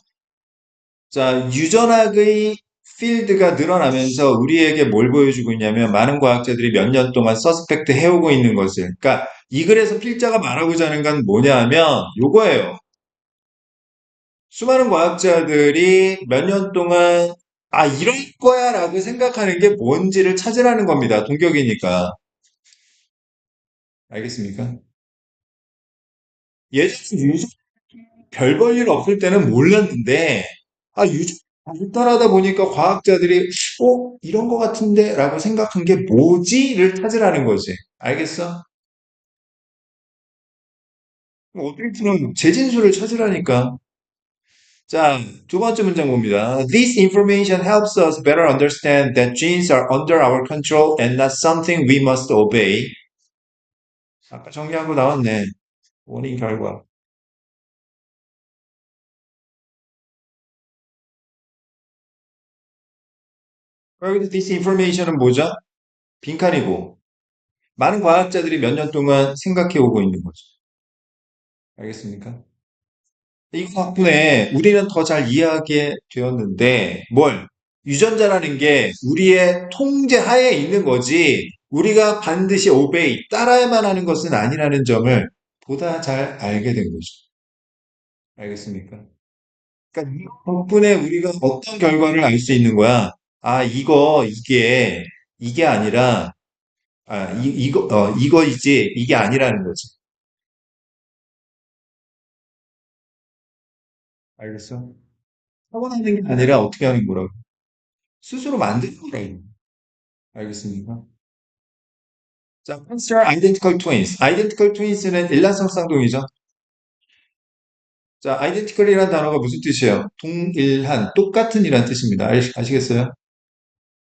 자, 유전학의 필드가 늘어나면서 우리에게 뭘 보여주고 있냐면 많은 과학자들이 몇 년 동안 서스펙트 해오고 있는 것을. 그러니까 이 글에서 필자가 말하고자 하는 건 뭐냐 하면 요거예요. 수많은 과학자들이 몇 년 동안 아, 이럴 거야 라고 생각하는 게 뭔지를 찾으라는 겁니다. 동격이니까. 알겠습니까? 예전에 유전 별 볼 일 없을 때는 몰랐는데, 아, 유전 발달하다 보니까 과학자들이, 이런 거 같은데? 라고 생각한 게 뭐지?를 찾으라는 거지. 알겠어? 그럼 어떻게 푸는 재진수를 찾으라니까. 자, 두 번째 문장 봅니다. This information helps us better understand that genes are under our control and not something we must obey. 아까 정리한 거 나왔네. 원인 결과. 여기서 this information은 뭐죠? 빈칸이고. 많은 과학자들이 몇 년 동안 생각해 오고 있는 거죠. 알겠습니까? 이 덕분에 우리는 더 잘 이해하게 되었는데, 뭘? 유전자라는 게 우리의 통제 하에 있는 거지, 우리가 반드시 오베이, 따라야만 하는 것은 아니라는 점을 보다 잘 알게 된 거죠. 알겠습니까? 그러니까 이 덕분에 우리가 어떤 결과를 알 수 있는 거야? 아, 이게 아니라, 이거이지, 이게 아니라는 거지. 알겠어? 타고나는 게 아니라 어떻게 하는 거라고. 스스로 만드는 거라고. 알겠습니까? 자, cancer identical twins. identical twins는 일란성 쌍둥이죠. 자, identical이라는 단어가 무슨 뜻이에요? 동일한, 똑같은 이란 뜻입니다. 아시겠어요?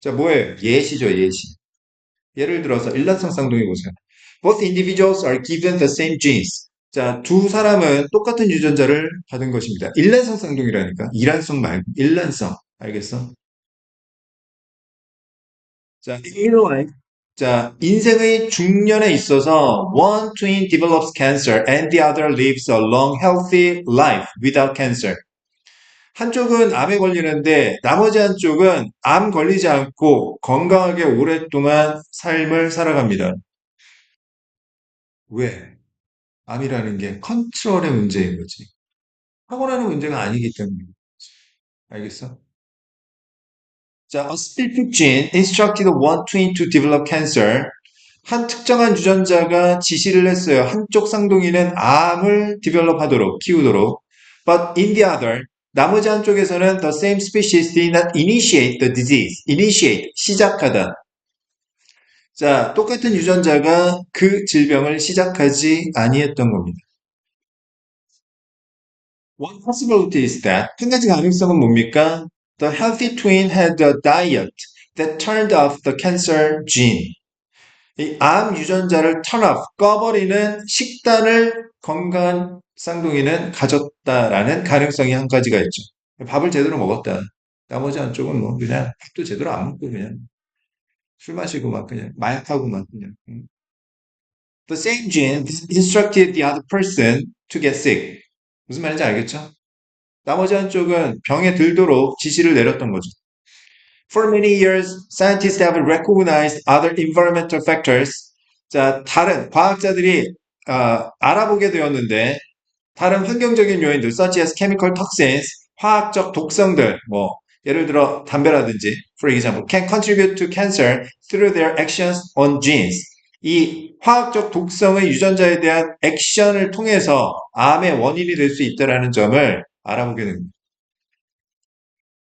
자, 뭐예요? 예시죠, 예시. 예를 들어서 일란성 쌍둥이 보세요. Both individuals are given the same genes. 자, 두 사람은 똑같은 유전자를 받은 것입니다. 일란성 쌍둥이라니까. 이란성 말고 일란성. 알겠어? 자, in life. 자, 인생의 중년에 있어서 one twin develops cancer and the other lives a long healthy life without cancer. 한쪽은 암에 걸리는데 나머지 한쪽은 암 걸리지 않고 건강하게 오랫동안 삶을 살아갑니다. 왜? 암이라는 게 컨트롤의 문제인 거지. 타고나는 문제가 아니기 때문에. 알겠어? 자, a specific gene instructed one twin to develop cancer. 한 특정한 유전자가 지시를 했어요. 한쪽 쌍둥이는 암을 디벨롭하도록, 키우도록. But in the other, 나머지 한쪽에서는 the same species did not initiate the disease. initiate, 시작하다. 자, 똑같은 유전자가 그 질병을 시작하지 아니했던 겁니다. One possibility is that 한 가지 가능성은 뭡니까? The healthy twin had a diet that turned off the cancer gene. 이 암 유전자를 turn off, 꺼버리는 식단을 건강한 쌍둥이는 가졌다라는 가능성이 한 가지가 있죠. 밥을 제대로 먹었다. 나머지 한쪽은 뭐 그냥 밥도 제대로 안 먹고 그냥 술 마시고 막 그냥 마약하고 막 그냥. The same gene instructed the other person to get sick. 무슨 말인지 알겠죠? 나머지 한쪽은 병에 들도록 지시를 내렸던 거죠. For many years, scientists have recognized other environmental factors. 자, 다른 과학자들이 알아보게 되었는데 다른 환경적인 요인들, such as chemical toxins, 화학적 독성들, 뭐 예를 들어 담배라든지, for example, can contribute to cancer through their actions on genes. 이 화학적 독성의 유전자에 대한 액션을 통해서 암의 원인이 될 수 있다는 점을 알아보게 됩니다.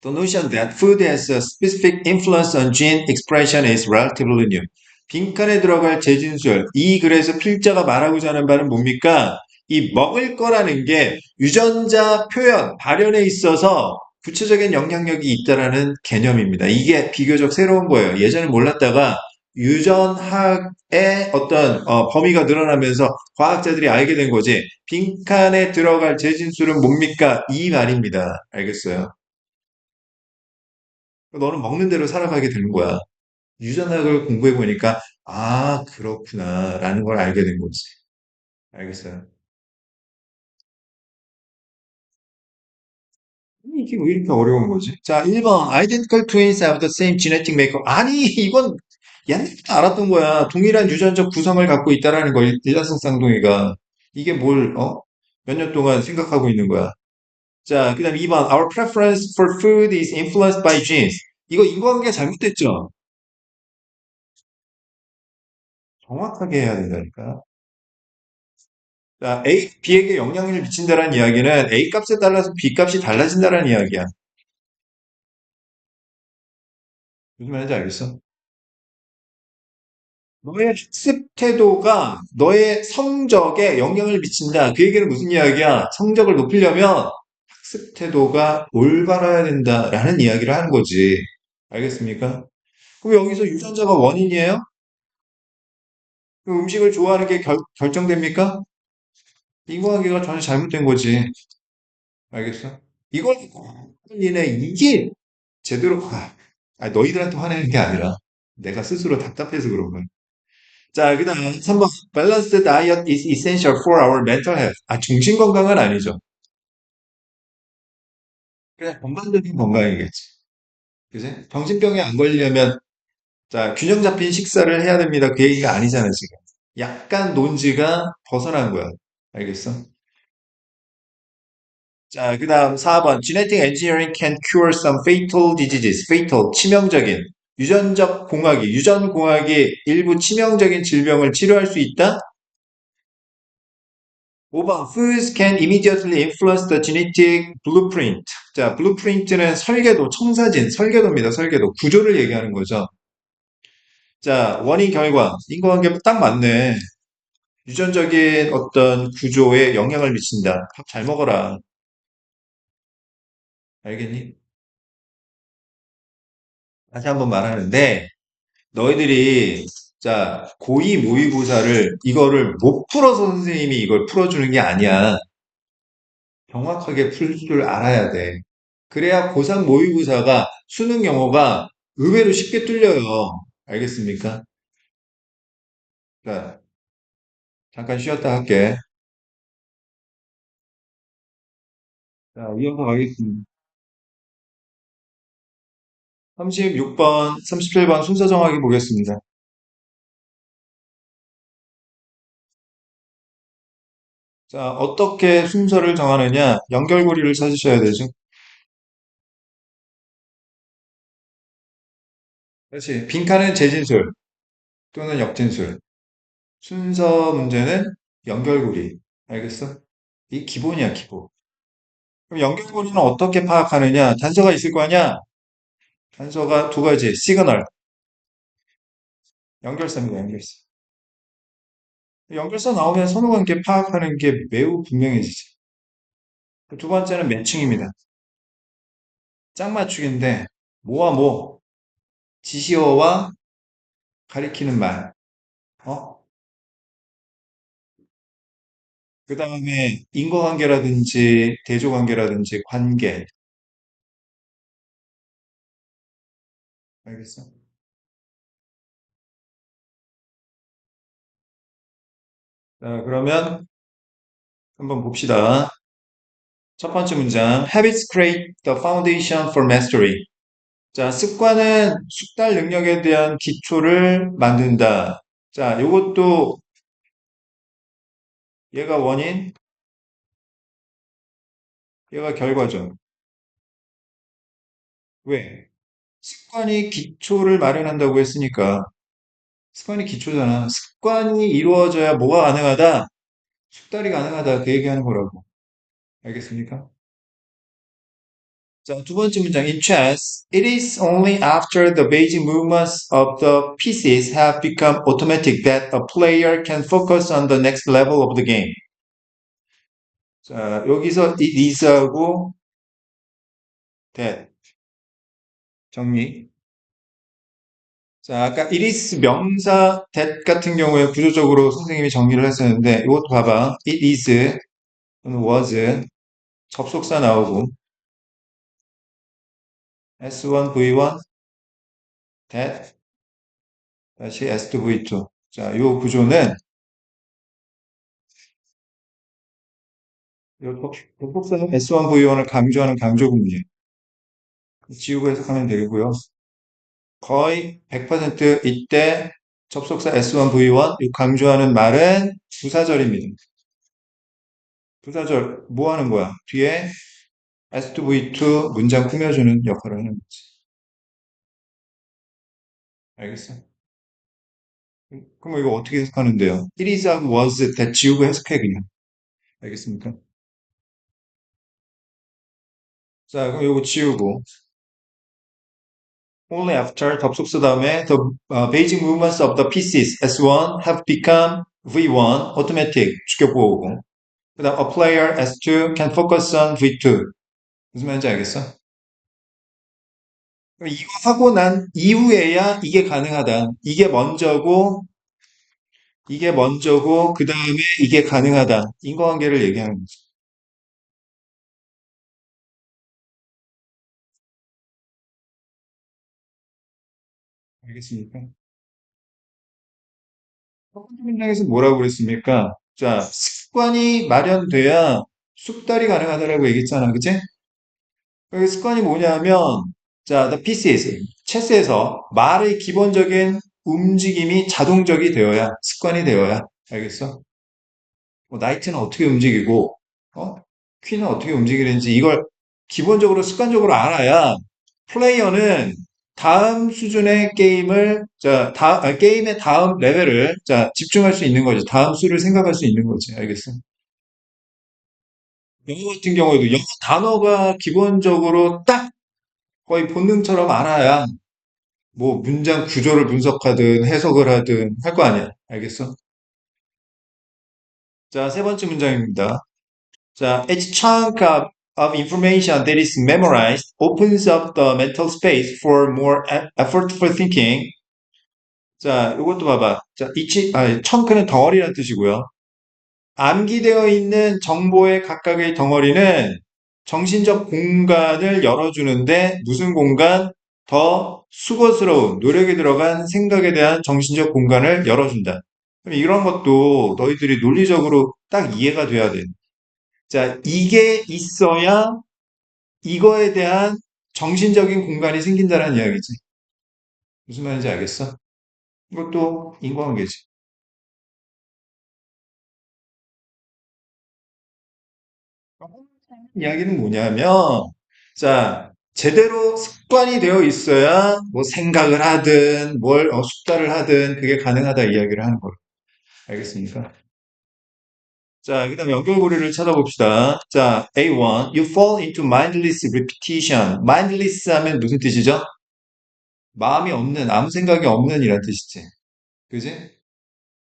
The notion that food has a specific influence on gene expression is relatively new. 빈칸에 들어갈 재진술. 이 글에서 필자가 말하고자 하는 바는 뭡니까? 이 먹을 거라는 게 유전자 표현, 발현에 있어서 구체적인 영향력이 있다라는 개념입니다. 이게 비교적 새로운 거예요. 예전에 몰랐다가 유전학의 어떤 범위가 늘어나면서 과학자들이 알게 된 거지. 빈칸에 들어갈 재진술은 뭡니까? 이 말입니다. 알겠어요? 너는 먹는 대로 살아가게 되는 거야. 유전학을 공부해 보니까, 아, 그렇구나, 라는 걸 알게 된 거지. 알겠어요. 이게 왜 이렇게 어려운 거지? 자, 1번. Identical twins have the same genetic makeup. 아니, 이건 옛날부터 알았던 거야. 동일한 유전적 구성을 갖고 있다라는 거, 일란성 쌍둥이가. 이게 뭘, 몇 년 동안 생각하고 있는 거야. 자, 그 다음 2번. Our preference for food is influenced by genes. 이거 인과관계 잘못됐죠? 정확하게 해야 된다니까. 자, A, B에게 영향을 미친다는 이야기는 A 값에 따라서 B 값이 달라진다는 이야기야. 무슨 말인지 알겠어? 너의 학습 태도가 너의 성적에 영향을 미친다. 그 얘기는 무슨 이야기야? 성적을 높이려면 학습 태도가 올바라야 된다라는 이야기를 하는 거지. 알겠습니까? 그럼 여기서 유전자가 원인이에요? 그럼 음식을 좋아하는 게 결정됩니까? 인과관계가 전혀 잘못된 거지. 알겠어? 이걸 니네 이게 제대로 너희들한테 화내는 게 아니라 내가 스스로 답답해서 그런 거야. 자, 그다음 3번 Balanced diet is essential for our mental health. 아, 정신 건강은 아니죠. 그냥 건강적인 건강이겠지. 그지? 정신병에 안 걸리려면 자, 균형 잡힌 식사를 해야 됩니다. 그 얘기가 아니잖아, 지금. 약간 논지가 벗어난 거야. 알겠어? 자, 그 다음 4번. Genetic engineering can cure some fatal diseases. fatal, 치명적인. 유전적 공학이, 유전 공학이 일부 치명적인 질병을 치료할 수 있다? 5번. Foods can immediately influence the genetic blueprint. 자, blueprint는 설계도, 청사진, 설계도입니다. 설계도. 구조를 얘기하는 거죠. 자, 원인 결과. 인과관계 딱 맞네. 유전적인 어떤 구조에 영향을 미친다. 밥 잘 먹어라. 알겠니? 다시 한번 말하는데, 너희들이 자 고이 모의고사를 이거를 못 풀어서 선생님이 이걸 풀어주는 게 아니야. 정확하게 풀 줄 알아야 돼. 그래야 고3 모의고사가 수능 영어가 의외로 쉽게 뚫려요. 알겠습니까? 자, 잠깐 쉬었다 할게. 자, 이어서 가겠습니다. 36번, 37번 순서 정하기 보겠습니다. 자, 어떻게 순서를 정하느냐? 연결고리를 찾으셔야 되죠. 그렇지. 빈칸은 재진술 또는 역진술. 순서 문제는 연결고리. 알겠어? 이 기본이야, 기본. 그럼 연결고리는 어떻게 파악하느냐? 단서가 있을 거 아니야? 단서가 두 가지. 시그널, 연결선입니다, 연결선. 연결선 나오면 선호관계 파악하는 게 매우 분명해지지. 두 번째는 매칭입니다. 짝맞추기인데, 뭐와 뭐, 지시어와 가리키는 말. 어? 그 다음에 인과관계라든지 대조관계라든지 관계. 알겠어? 자, 그러면 한번 봅시다. 첫 번째 문장. Habits create the foundation for mastery. 자, 습관은 숙달 능력에 대한 기초를 만든다. 자, 요것도 얘가 원인, 얘가 결과죠. 왜? 습관이 기초를 마련한다고 했으니까 습관이 기초잖아. 습관이 이루어져야 뭐가 가능하다? 숙달이 가능하다. 그 얘기하는 거라고. 알겠습니까? 자, 두 번째 문장. In chess, it is only after the basic movements of the pieces have become automatic that a player can focus on the next level of the game. 자, 여기서 it is하고 that 정리. 자, 아까 it is 명사 that 같은 경우에 구조적으로 선생님이 정리를 했었는데 이것도 봐봐. it is, was, 접속사 나오고 S1, V1, that, 다시 S2, V2. 자, 요 구조는 요 접속사 S1, V1을 강조하는 강조문이에요. 지우고 해석하면 되고요. 거의 100% 이때 접속사 S1, V1 이 강조하는 말은 부사절입니다. 부사절 뭐 하는 거야? 뒤에 S2, V2 문장 꾸며주는 역할을 하는 거지. 알겠어? 그럼 이거 어떻게 해석하는데요? It is 하고 was 다 지우고 해석해 그냥. 알겠습니까? 자, 그럼 이거 지우고 only after 접속사 다음에 the basic movements of the pieces S1 have become V1 automatic 죽여보고 그 다음 a player S2 can focus on V2 무슨 말인지 알겠어? 그럼 이거 하고 난 이후에야 이게 가능하다. 이게 먼저고 그 다음에 이게 가능하다. 인과관계를 얘기하는 거죠. 알겠습니까? 첫 번째 문장에서 뭐라고 그랬습니까? 자, 습관이 마련돼야 숙달이 가능하다라고 얘기했잖아. 그치? 그 습관이 뭐냐면, 자, the pieces. 체스에서 말의 기본적인 움직임이 자동적이 되어야, 습관이 되어야. 알겠어? 뭐, 나이트는 어떻게 움직이고, 어? 퀸은 어떻게 움직이는지 이걸 기본적으로 습관적으로 알아야 플레이어는 다음 수준의 게임을, 게임의 다음 레벨을, 집중할 수 있는 거지. 다음 수를 생각할 수 있는 거지. 알겠어? 영어 같은 경우에도 영어 단어가 기본적으로 딱 거의 본능처럼 알아야 뭐 문장 구조를 분석하든 해석을 하든 할 거 아니야. 알겠어? 자, 세 번째 문장입니다. 자, each chunk of information that is memorized opens up the mental space for more effortful thinking. 자, 이것도 봐봐. 자, chun크는 덩어리라는 뜻이고요. 암기되어 있는 정보의 각각의 덩어리는 정신적 공간을 열어주는데 무슨 공간? 더 수고스러운 노력이 들어간 생각에 대한 정신적 공간을 열어준다. 그럼 이런 것도 너희들이 논리적으로 딱 이해가 돼야 돼. 자, 이게 있어야 이거에 대한 정신적인 공간이 생긴다는 이야기지. 무슨 말인지 알겠어? 이것도 인과관계지. 이야기는 뭐냐면, 자, 제대로 습관이 되어 있어야 뭐 생각을 하든 뭘 숙달을 하든 그게 가능하다 이야기를 하는 거예요. 알겠습니까? 자, 그다음 연결고리를 찾아봅시다. 자, A1, you fall into mindless repetition. mindless 하면 무슨 뜻이죠? 마음이 없는, 아무 생각이 없는 이란 뜻이지. 그지?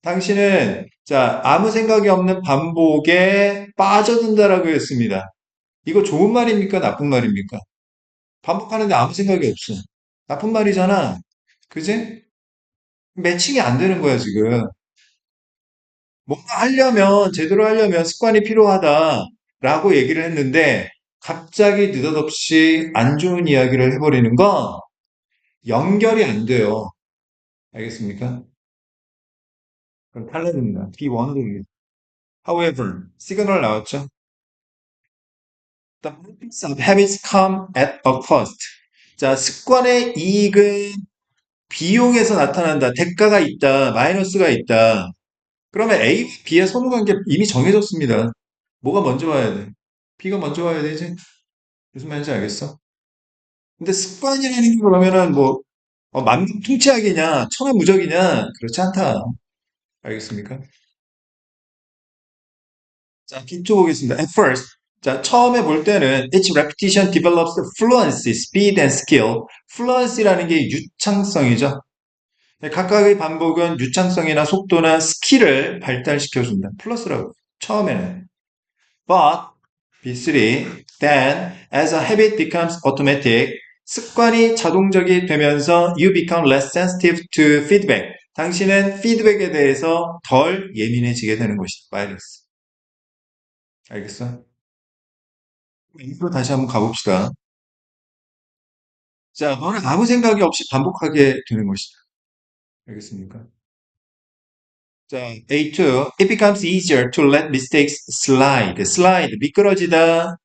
당신은, 자, 아무 생각이 없는 반복에 빠져든다라고 했습니다. 이거 좋은 말입니까? 나쁜 말입니까? 반복하는데 아무 생각이 없어. 나쁜 말이잖아. 그지? 매칭이 안 되는 거야, 지금. 뭔가 하려면, 제대로 하려면 습관이 필요하다라고 얘기를 했는데, 갑자기 느닷없이 안 좋은 이야기를 해버리는 건 연결이 안 돼요. 알겠습니까? 그럼 탈락입니다. B1으로. However, 시그널 나왔죠? The benefits of habits come at a cost. 자, 습관의 이익은 비용에서 나타난다. 대가가 있다. 마이너스가 있다. 그러면 A와 B의 선호관계 이미 정해졌습니다. 뭐가 먼저 와야 돼? B가 먼저 와야 되지? 무슨 말인지 알겠어? 근데 습관이라는 게 그러면은 뭐, 만병통치약이냐, 천하무적이냐, 그렇지 않다. 알겠습니까? 자, 기초 보겠습니다. At first, 자, 처음에 볼 때는 each repetition develops fluency, speed and skill. fluency라는 게 유창성이죠. 각각의 반복은 유창성이나 속도나 스킬을 발달시켜준다. 플러스라고. 처음에는. But, B3, then, as a habit becomes automatic, 습관이 자동적이 되면서 you become less sensitive to feedback. 당신은 피드백에 대해서 덜 예민해지게 되는 것이다. 마이너스. 알겠어? 이거 다시 한번 가봅시다. 자, 너는 아무 생각이 없이 반복하게 되는 것이다. 알겠습니까? 자, A2. It becomes easier to let mistakes slide. slide, 미끄러지다.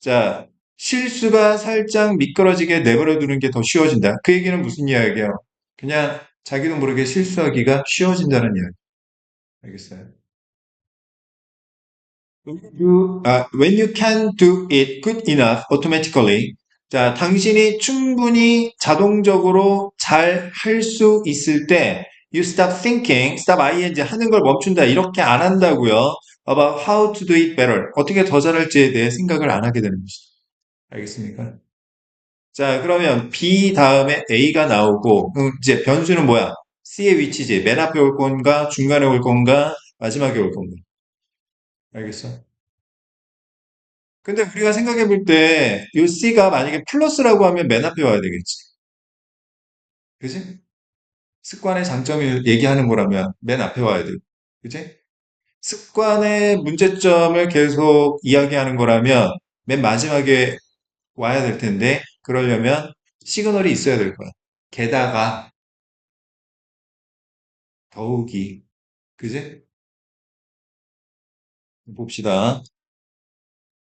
자, 실수가 살짝 미끄러지게 내버려 두는 게 더 쉬워진다. 그 얘기는 무슨 이야기예요? 그냥 자기도 모르게 실수하기가 쉬워진다는 이야기. 알겠어요? When you can do it good enough automatically. 자, 당신이 충분히 자동적으로 잘 할 수 있을 때 you stop thinking, stop ing 하는 걸 멈춘다. 이렇게 안 한다고요. About how to do it better. 어떻게 더 잘할지에 대해 생각을 안 하게 되는 것이죠. 알겠습니까? 자, 그러면 B 다음에 A가 나오고 이제 변수는 뭐야? C의 위치지. 맨 앞에 올 건가, 중간에 올 건가, 마지막에 올 건가. 알겠어? 근데 우리가 생각해 볼 때, 이 C가 만약에 플러스라고 하면 맨 앞에 와야 되겠지. 그지? 습관의 장점을 얘기하는 거라면 맨 앞에 와야 돼. 그지? 습관의 문제점을 계속 이야기하는 거라면 맨 마지막에 와야 될 텐데, 그러려면 시그널이 있어야 될 거야. 게다가, 더욱이. 그지? 봅시다.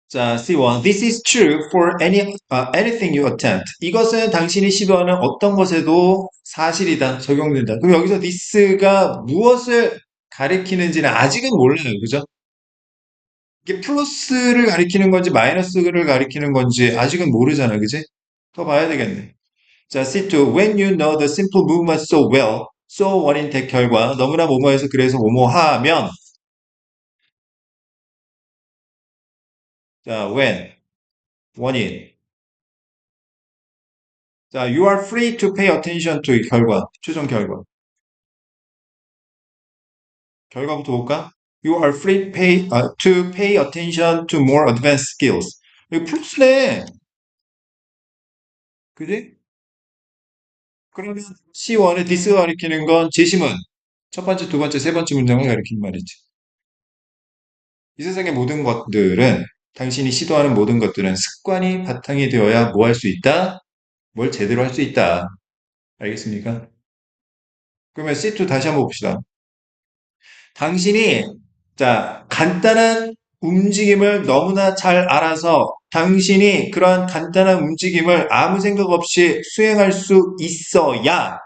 자, C1. This is true for anything you attempt. 이것은 당신이 시도하는 어떤 것에도 사실이다, 적용된다. 그럼 여기서 this가 무엇을 가리키는지는 아직은 몰라요. 그죠? 이게 플러스를 가리키는 건지 마이너스를 가리키는 건지 아직은 모르잖아. 그지? 더 봐야 되겠네. 자, C2. When you know the simple movement so well, so 원인 대 결과. 너무나 뭐뭐해서 그래서 뭐뭐 하면. 자, when. 원인. 자, you are free to pay attention to 결과, 최종 결과. 결과부터 볼까? You are to pay attention to more advanced skills. 이거 플러스네. 그지? 그러면 C1의 this가 가리키는 건 제시문. 첫 번째, 두 번째, 세 번째 문장을 가리키는 말이지. 이 세상의 모든 것들은, 당신이 시도하는 모든 것들은 습관이 바탕이 되어야 뭐 할 수 있다? 뭘 제대로 할 수 있다. 알겠습니까? 그러면 C2 다시 한번 봅시다. 당신이 자, 간단한 움직임을 너무나 잘 알아서 당신이 그러한 간단한 움직임을 아무 생각 없이 수행할 수 있어야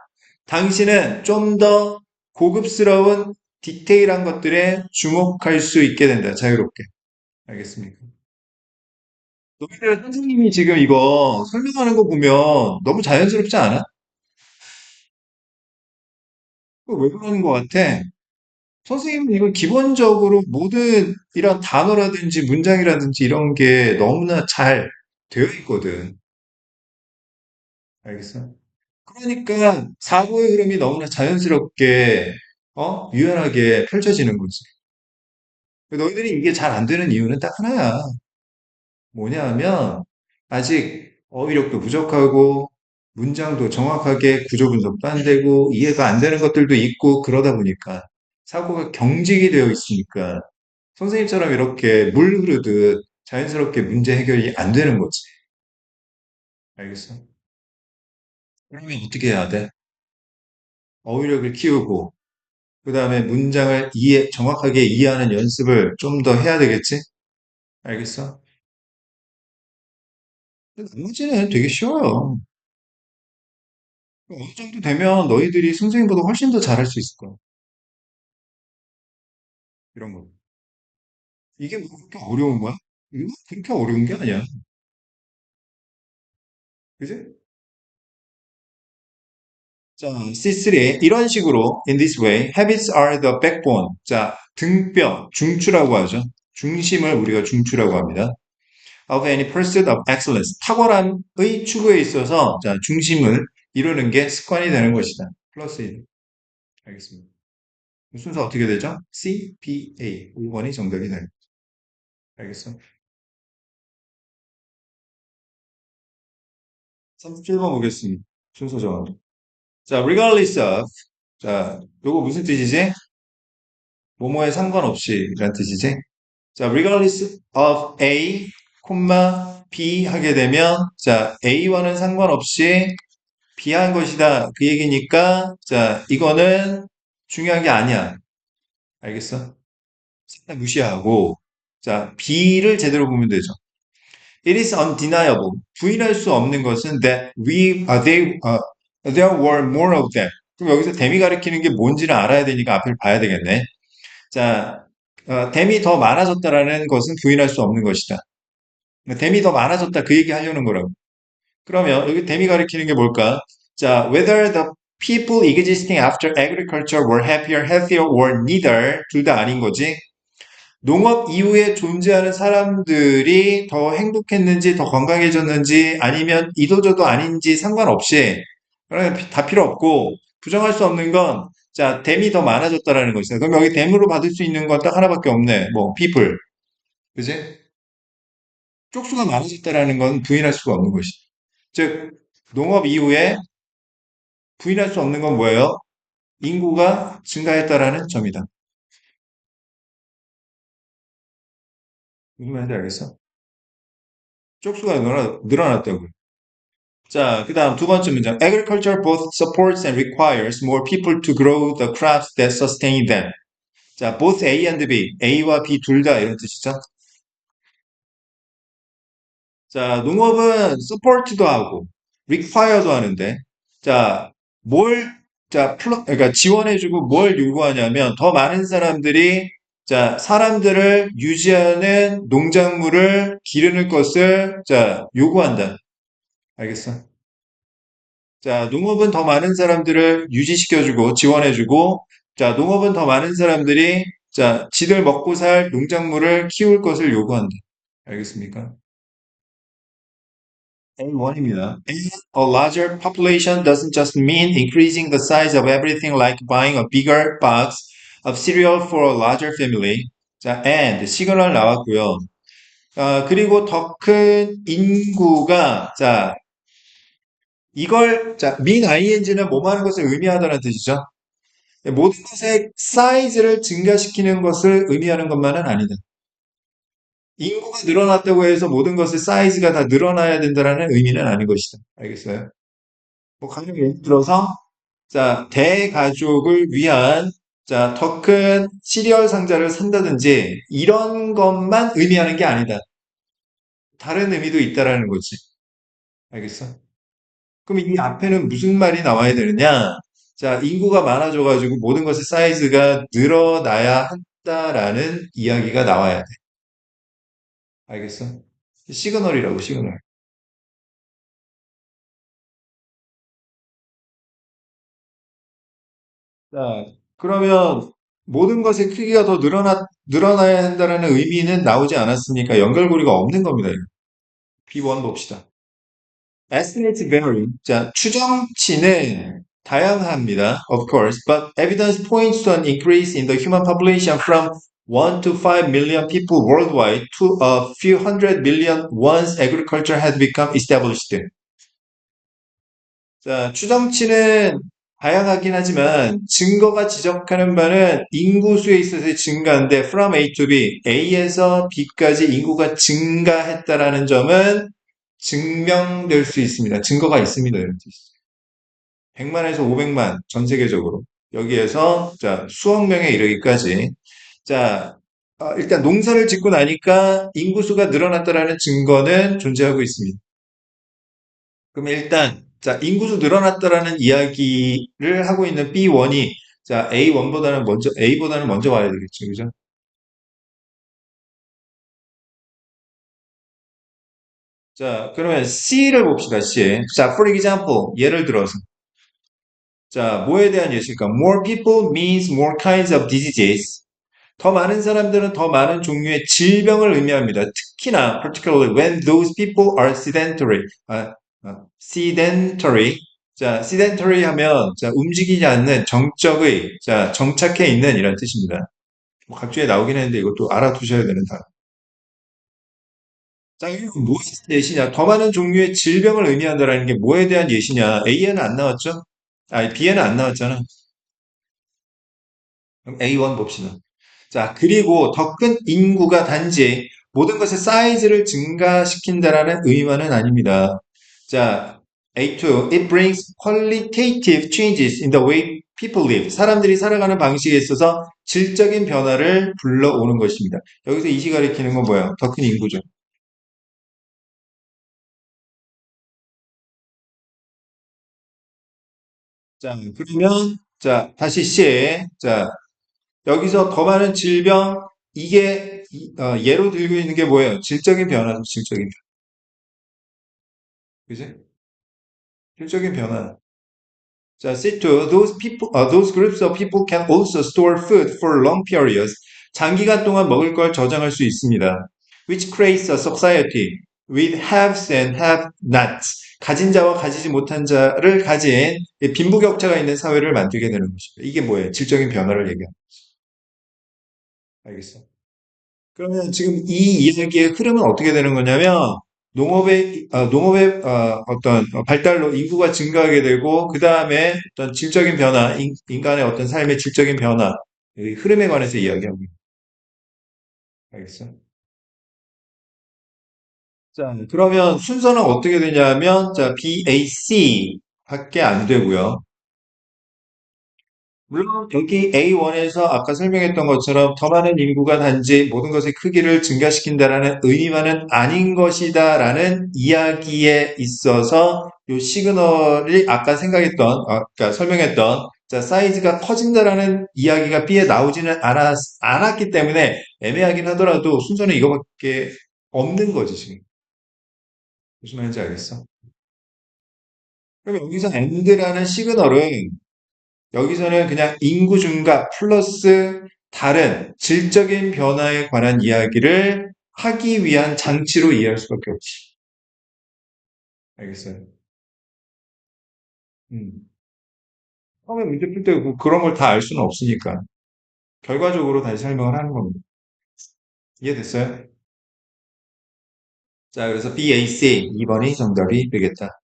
당신은 좀 더 고급스러운 디테일한 것들에 주목할 수 있게 된다. 자유롭게. 알겠습니까? 너희들 선생님이 지금 이거 설명하는 거 보면 너무 자연스럽지 않아? 그거 왜 그러는 것 같아? 선생님은 이거 기본적으로 모든 이런 단어라든지 문장이라든지 이런 게 너무나 잘 되어 있거든. 알겠어? 그러니까 사고의 흐름이 너무나 자연스럽게, 유연하게 펼쳐지는 거지. 너희들이 이게 잘 안 되는 이유는 딱 하나야. 뭐냐 하면, 아직 어휘력도 부족하고, 문장도 정확하게 구조 분석도 안 되고, 이해가 안 되는 것들도 있고, 그러다 보니까. 사고가 경직이 되어 있으니까 선생님처럼 이렇게 물 흐르듯 자연스럽게 문제 해결이 안 되는 거지. 알겠어? 그러면 어떻게 해야 돼? 어휘력을 키우고, 그 다음에 문장을 정확하게 이해하는 연습을 좀 더 해야 되겠지? 알겠어? 근데 나머지는 되게 쉬워요. 어느 정도 되면 너희들이 선생님보다 훨씬 더 잘할 수 있을 거야. 이런 거. 이게 뭐 그렇게 어려운 거야? 이거 그렇게 어려운 게 아니야. 그지? 자, C3. 이런 식으로, in this way, habits are the backbone. 자, 등뼈, 중추라고 하죠. 중심을 우리가 중추라고 합니다. of any pursuit of excellence. 탁월함의 추구에 있어서, 자, 중심을 이루는 게 습관이 되는 것이다. 플러스 1. 알겠습니다. 순서 어떻게 되죠? C, B, A. 5번이 정답이 됩니다. 알겠어? 37번 보겠습니다. 순서 정하고. 자, regardless of. 자, 요거 무슨 뜻이지? 뭐뭐에 상관없이 이란 뜻이지? 자, regardless of A, B 하게 되면, 자, A와는 상관없이 B 한 것이다. 그 얘기니까, 자, 이거는 중요한 게 아니야. 알겠어? 싹다 무시하고, 자, B를 제대로 보면 되죠. It is undeniable. 부인할 수 없는 것은 that there were more of them. 그럼 여기서 댐이 가리키는 게 뭔지를 알아야 되니까 앞을 봐야 되겠네. 자, 댐이 더 많아졌다라는 것은 부인할 수 없는 것이다. 댐이 더 많아졌다 그 얘기 하려는 거라고. 그러면 여기 댐이 가리키는 게 뭘까? 자, whether the people existing after agriculture were happier, healthier, or neither 둘 다 아닌 거지. 농업 이후에 존재하는 사람들이 더 행복했는지, 더 건강해졌는지, 아니면 이도저도 아닌지 상관없이, 다 필요 없고, 부정할 수 없는 건, 자, 댐이 더 많아졌다라는 것이다. 그럼 여기 댐으로 받을 수 있는 건 딱 하나밖에 없네. 뭐, people. 그지? 쪽수가 많아졌다라는 건 부인할 수가 없는 것이다. 즉, 농업 이후에 부인할 수 없는 건 뭐예요? 인구가 증가했다라는 점이다. 무슨 말인지 알겠어? 쪽수가 늘어났다고. 자, 그 다음 두 번째 문장. Agriculture both supports and requires more people to grow the crops that sustain them. 자, both A and B. A와 B 둘 다 이런 뜻이죠. 자, 농업은 support도 하고, require도 하는데, 자, 뭘, 그러니까 지원해주고 뭘 요구하냐면, 더 많은 사람들이, 자, 사람들을 유지하는 농작물을 기르는 것을, 자, 요구한다. 알겠어? 자, 농업은 더 많은 사람들을 유지시켜주고 지원해주고, 자, 농업은 더 많은 사람들이, 자, 지들 먹고 살 농작물을 키울 것을 요구한다. 알겠습니까? A1입니다. A larger population doesn't just mean increasing the size of everything like buying a bigger box of cereal for a larger family. 자, and 시그널 나왔고요. 그리고 더 큰 인구가, 자, 자, mean ing는 뭐뭐 하는 것을 의미하다는 뜻이죠. 모든 것의 사이즈를 증가시키는 것을 의미하는 것만은 아니다. 인구가 늘어났다고 해서 모든 것의 사이즈가 다 늘어나야 된다는 의미는 아닌 것이다. 알겠어요? 뭐 가령 예를 들어서 자 대가족을 위한 자 더 큰 시리얼 상자를 산다든지 이런 것만 의미하는 게 아니다. 다른 의미도 있다라는 거지. 알겠어? 그럼 이 앞에는 무슨 말이 나와야 되느냐? 자, 인구가 많아져가지고 모든 것의 사이즈가 늘어나야 한다라는 이야기가 나와야 돼. 알겠어? 시그널이라고, 시그널. 자, 그러면 모든 것의 크기가 더 늘어나야 한다는 의미는 나오지 않았으니까 연결고리가 없는 겁니다. B1 봅시다. Estimates vary. 자, 추정치는 다양합니다. Of course, but evidence points to an increase in the human population from 1 to 5 million people worldwide to a few hundred million once agriculture had become established. 자, 추정치는 다양하긴 하지만 증거가 지적하는 바는 인구수에 있어서의 증가인데 from A to B, A에서 B까지 인구가 증가했다라는 점은 증명될 수 있습니다. 증거가 있습니다. 이런 뜻이죠. 100만에서 500만 전 세계적으로 여기에서 자 수억 명에 이르기까지 자 일단 농사를 짓고 나니까 인구수가 늘어났다라는 증거는 존재하고 있습니다. 그럼 일단 자 인구수 늘어났다라는 이야기를 하고 있는 B1이 자 A보다는 먼저 와야 되겠죠, 그죠? 자 그러면 C를 봅시다. C. 자 for example 예를 들어서 자 뭐에 대한 예시일까? More people means more kinds of diseases. 더 많은 사람들은 더 많은 종류의 질병을 의미합니다. 특히나 particularly when those people are sedentary. sedentary. 자, sedentary 하면 자, 움직이지 않는 정적의 자, 정착해 있는 이런 뜻입니다. 뭐 각주에 나오긴 했는데 이것도 알아두셔야 되는 단어. 자, 이거 뭐에 대한 예시냐? 더 많은 종류의 질병을 의미한다라는 게 뭐에 대한 예시냐? A에는 안 나왔죠? 아니, B에는 안 나왔잖아. 그럼 A1 봅시다. 자, 그리고 더 큰 인구가 단지 모든 것의 사이즈를 증가시킨다라는 의미만은 아닙니다. 자, A2, it brings qualitative changes in the way people live. 사람들이 살아가는 방식에 있어서 질적인 변화를 불러오는 것입니다. 여기서 이시 가리키는 건 뭐예요? 더 큰 인구죠. 자, 그러면, 자, 다시 C에, 자, 여기서 더 많은 질병, 이게, 예로 들고 있는 게 뭐예요? 질적인 변화죠, 질적인 변화. 그지? 질적인 변화. 자, C2, those groups of people can also store food for long periods. 장기간 동안 먹을 걸 저장할 수 있습니다. Which creates a society with haves and have-nots. 가진 자와 가지지 못한 자를 가진 빈부격차가 있는 사회를 만들게 되는 것입니다. 이게 뭐예요? 질적인 변화를 얘기하는. 알겠어? 그러면 지금 이 이야기의 흐름은 어떻게 되는 거냐면 농업의 어떤 발달로 인구가 증가하게 되고 그 다음에 어떤 질적인 변화, 인간의 어떤 삶의 질적인 변화, 이 흐름에 관해서 이야기하고 있는 거예요. 알겠어? 자, 그러면 순서는 어떻게 되냐면 자, BAC 밖에 안 되고요. 물론 여기 A1에서 아까 설명했던 것처럼 더 많은 인구가 단지 모든 것의 크기를 증가시킨다라는 의미만은 아닌 것이다라는 이야기에 있어서 이 시그널이 아까 그러니까 설명했던 자, 사이즈가 커진다라는 이야기가 B에 나오지는 않았기 때문에 애매하긴 하더라도 순서는 이거밖에 없는 거지, 지금. 무슨 말인지 알겠어? 그럼 여기서 AND라는 시그널은 여기서는 그냥 인구 증가 플러스 다른 질적인 변화에 관한 이야기를 하기 위한 장치로 이해할 수밖에 없지. 알겠어요? 음. 처음에 문제 풀 때 그런 걸 다 알 수는 없으니까. 결과적으로 다시 설명을 하는 겁니다. 이해됐어요? 자, 그래서 BAC 2번이 정답이 되겠다.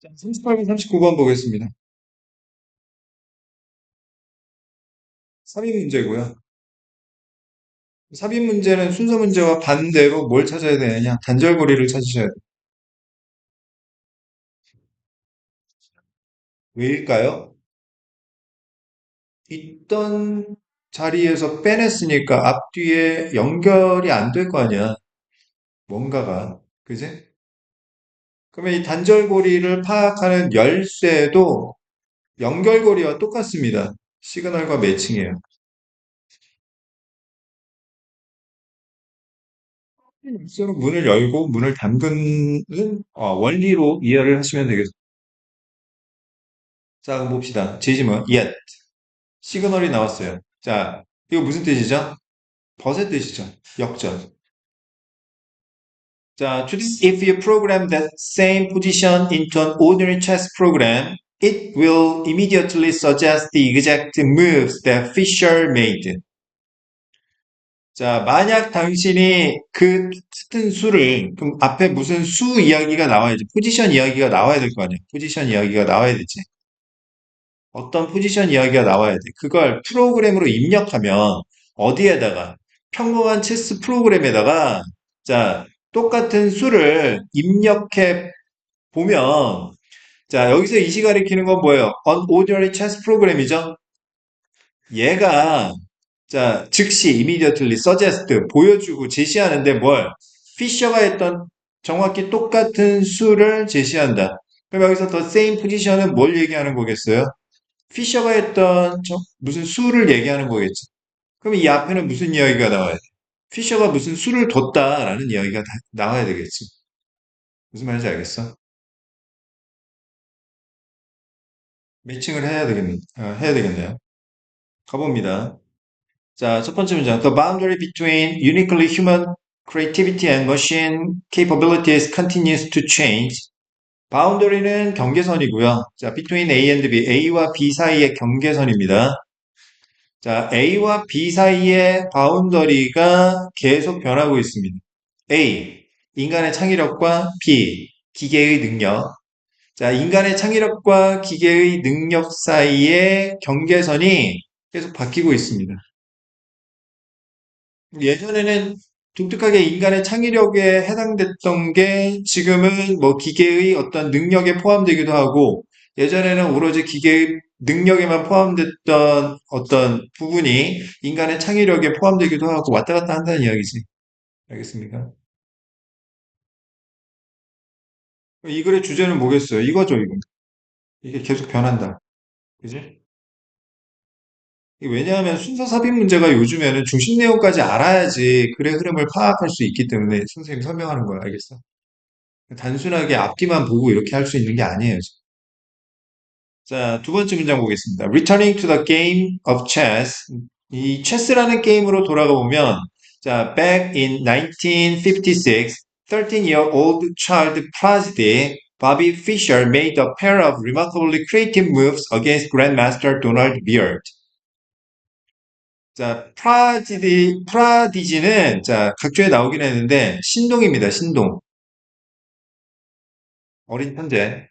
자, 38번, 39번 보겠습니다. 삽입 문제고요. 삽입 문제는 순서 문제와 반대로 뭘 찾아야 되느냐? 단절고리를 찾으셔야 돼요. 왜일까요? 있던 자리에서 빼냈으니까 앞뒤에 연결이 안 될 거 아니야. 뭔가가. 그지? 그러면 이 단절고리를 파악하는 열쇠도 연결고리와 똑같습니다. 시그널과 매칭해요. 열쇠로 문을 열고 문을 잠그는 원리로 이해를 하시면 되겠습니다. 자, 그럼 봅시다. 제지문, yet. 시그널이 나왔어요. 자, 이거 무슨 뜻이죠? 벗의 뜻이죠. 역전. 자, today, if you program that same position into an ordinary chess program, it will immediately suggest the exact moves that Fisher made. 자, 만약 당신이 그 같은 수를, 그럼 앞에 무슨 수 이야기가 나와야지. 포지션 이야기가 나와야 될 거 아니야. 포지션 이야기가 나와야 되지. 어떤 포지션 이야기가 나와야 돼. 그걸 프로그램으로 입력하면 어디에다가 평범한 체스 프로그램에다가 자, 똑같은 수를 입력해 보면 자, 여기서 이시 가리키는 건 뭐예요? Ordinary chess 프로그램이죠. 얘가 자, 즉시 immediately suggest 보여주고 제시하는데 뭘 피셔가 했던 정확히 똑같은 수를 제시한다. 그럼 여기서 the same position은 뭘 얘기하는 거겠어요? 피셔가 했던 무슨 수를 얘기하는 거겠지. 그럼 이 앞에는 무슨 이야기가 나와야 돼? 피셔가 무슨 수를 뒀다라는 이야기가 나와야 되겠지. 무슨 말인지 알겠어? 매칭을 해야 되겠네요. 가봅니다. 자, 첫 번째 문장. The boundary between uniquely human creativity and machine capabilities continues to change. 바운더리는 경계선이고요. 자, between A and B, A와 B 사이의 경계선입니다. 자, A와 B 사이의 바운더리가 계속 변하고 있습니다. A, 인간의 창의력과 B, 기계의 능력. 자, 인간의 창의력과 기계의 능력 사이의 경계선이 계속 바뀌고 있습니다. 예전에는 독특하게 인간의 창의력에 해당됐던 게 지금은 뭐 기계의 어떤 능력에 포함되기도 하고 예전에는 오로지 기계의 능력에만 포함됐던 어떤 부분이 인간의 창의력에 포함되기도 하고 왔다 갔다 한다는 이야기지. 알겠습니까? 이 글의 주제는 뭐겠어요? 이거죠, 이거. 이게 계속 변한다. 그지? 왜냐하면 순서 삽입 문제가 요즘에는 중심 내용까지 알아야지 글의 흐름을 파악할 수 있기 때문에 선생님이 설명하는 거야. 알겠어? 단순하게 앞뒤만 보고 이렇게 할 수 있는 게 아니에요. 자, 두 번째 문장 보겠습니다. Returning to the game of chess. 이 체스라는 게임으로 돌아가 보면, 자, back in 1956, 13-year-old child prodigy Bobby Fischer made a pair of remarkably creative moves against Grandmaster Donald Beard. 자, 프라디지는, 자, 각주에 나오긴 했는데, 신동입니다, 신동. 어린 천재.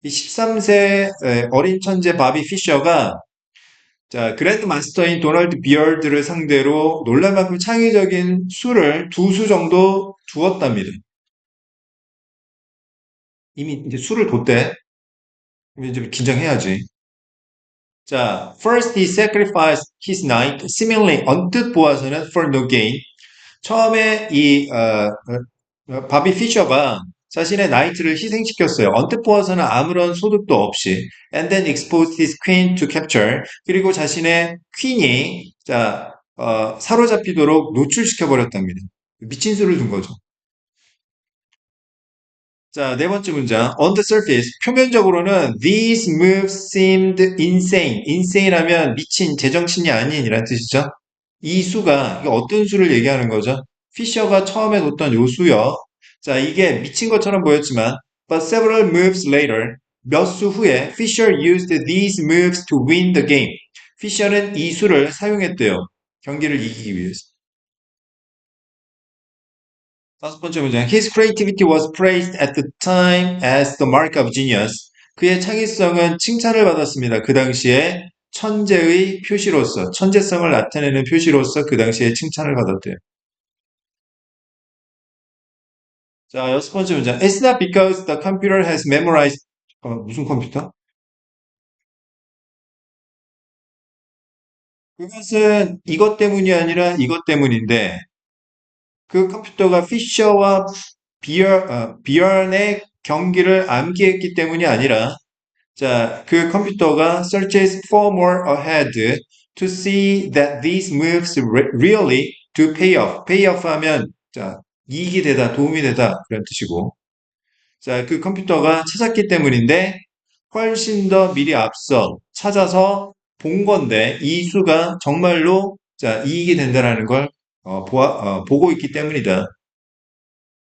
이 13세 어린 천재 바비 피셔가 자, 그랜드 마스터인 도널드 비어드를 상대로 놀랄만큼 창의적인 수를 두 수 정도 두었답니다. 이미 이제 수를 뒀대. 이제 긴장해야지. 자, first he sacrificed his knight, seemingly 언뜻 보아서는 for no gain. 처음에 바비 피셔가 자신의 나이트를 희생시켰어요. 언뜻 보아서는 아무런 소득도 없이. And then exposed his queen to capture. 그리고 자신의 퀸이 사로잡히도록 노출시켜 버렸답니다. 미친 수를 둔 거죠. 자, 네 번째 문장. On the surface, 표면적으로는 these moves seemed insane. insane 하면 미친, 제정신이 아닌이란 뜻이죠. 이 수가 이게 어떤 수를 얘기하는 거죠? 피셔가 처음에 뒀던 요 수요. 자, 이게 미친 것처럼 보였지만 but several moves later, 몇 수 후에 Fisher used these moves to win the game. 피셔는 이 수를 사용했대요. 경기를 이기기 위해서. 다섯 번째 문장. His creativity was praised at the time as the mark of genius. 그의 창의성은 칭찬을 받았습니다. 그 당시에 천재의 표시로서, 천재성을 나타내는 표시로서 그 당시에 칭찬을 받았대요. 자, 여섯 번째 문장. It's not because the computer has memorized, 무슨 컴퓨터? 그것은 이것 때문이 아니라 이것 때문인데, 그 컴퓨터가 피셔와 비언의 경기를 암기했기 때문이 아니라, 자, 그 컴퓨터가 searches for more ahead to see that these moves really do pay off. pay off 하면, 자, 이익이 되다, 도움이 되다, 그런 뜻이고. 자, 그 컴퓨터가 찾았기 때문인데, 훨씬 더 미리 앞서 찾아서 본 건데, 이 수가 정말로, 자, 이익이 된다라는 걸, 보고 있기 때문이다.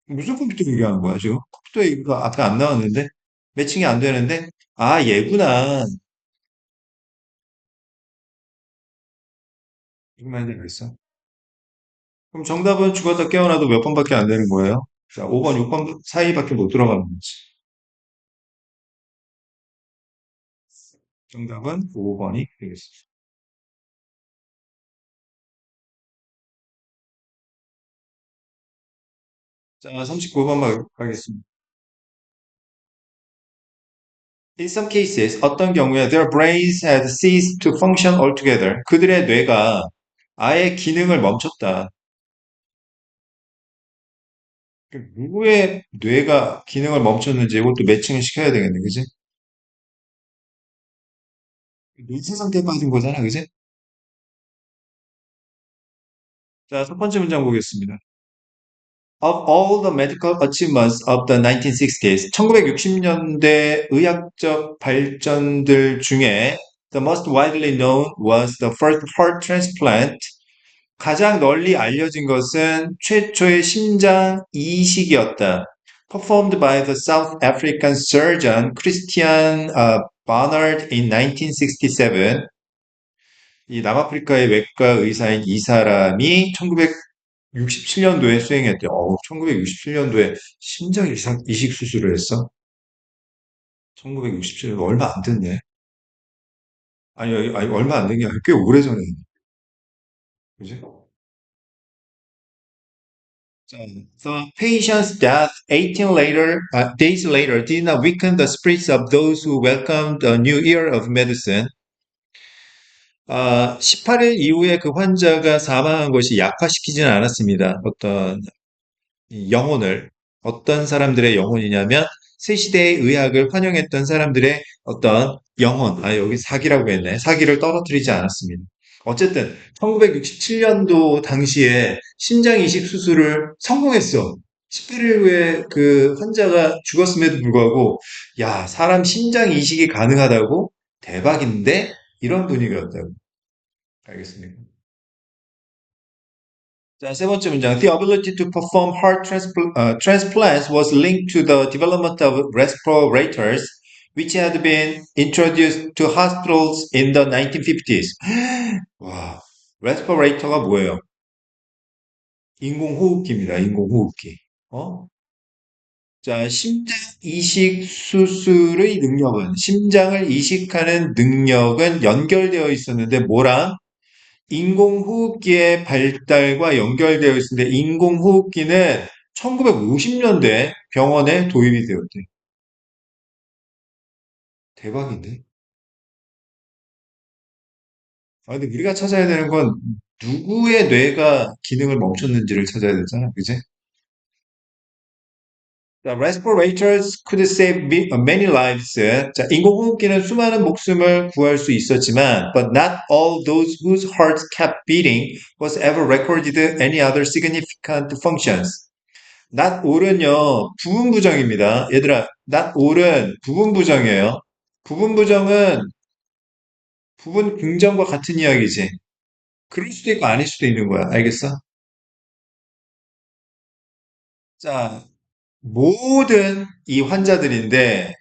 무슨 컴퓨터 얘기하는 거야, 지금? 컴퓨터 얘기가 아까 안 나왔는데? 매칭이 안 되는데? 아, 얘구나. 이거 말인지 알겠어. 그럼 정답은 죽었다 깨어나도 몇 번밖에 안 되는 거예요? 자, 5번, 6번 사이밖에 못 들어가는 거지. 정답은 5번이 되겠습니다. 자, 39번 가겠습니다. In some cases, 어떤 경우에 their brains had ceased to function altogether. 그들의 뇌가 아예 기능을 멈췄다. 누구의 뇌가 기능을 멈췄는지 이것도 매칭을 시켜야 되겠네, 그지? 뇌세 상태에 빠진 거잖아, 그지? 자, 첫 번째 문장 보겠습니다. Of all the medical achievements of the 1960s, 1960년대 의학적 발전들 중에 the most widely known was the first heart transplant. 가장 널리 알려진 것은 최초의 심장 이식이었다. Performed by the South African surgeon Christian Barnard in 1967. 이 남아프리카의 외과 의사인 이 사람이 1967년도에 수행했대. 1967년도에 심장 이식 수술을 했어? 1967년 얼마 안 됐네. 아니, 얼마 안 된 게 아니라 꽤 오래전에. 그지? 자, the patient's death 18 days later did not weaken the spirits of those who welcomed a new era of medicine. 18일 이후에 그 환자가 사망한 것이 약화시키지는 않았습니다. 이 영혼을 어떤 사람들의 영혼이냐면 새 시대의 의학을 환영했던 사람들의 어떤 영혼, 여기 사기라고 했네. 사기를 떨어뜨리지 않았습니다. 어쨌든 1967년도 당시에 심장 이식 수술을 성공했어. 18일 후에 그 환자가 죽었음에도 불구하고 야, 사람 심장 이식이 가능하다고? 대박인데? 이런 분위기였다고. 알겠습니다. 자, 세 번째 문장. The ability to perform transplants was linked to the development of respirators, which had been introduced to hospitals in the 1950s. 와, 레스퍼레이터가 뭐예요? 인공호흡기입니다. 인공호흡기. 어? 자, 심장 이식 수술의 능력은, 심장을 이식하는 능력은 연결되어 있었는데, 뭐랑? 인공호흡기의 발달과 연결되어 있는데 인공호흡기는 1950년대 병원에 도입이 되었대. 대박인데? 근데 우리가 찾아야 되는 건 누구의 뇌가 기능을 멈췄는지를 찾아야 되잖아. 그지? 자, respirators could save many lives. 자, 인공호흡기는 수많은 목숨을 구할 수 있었지만, but not all those whose hearts kept beating was ever recorded any other significant functions. not all은요, 부분부정입니다. 얘들아, not all은 부분부정이에요. 부분부정은 부분 긍정과 같은 이야기지. 그럴 수도 있고 아닐 수도 있는 거야. 알겠어? 자, 모든 이 환자들인데,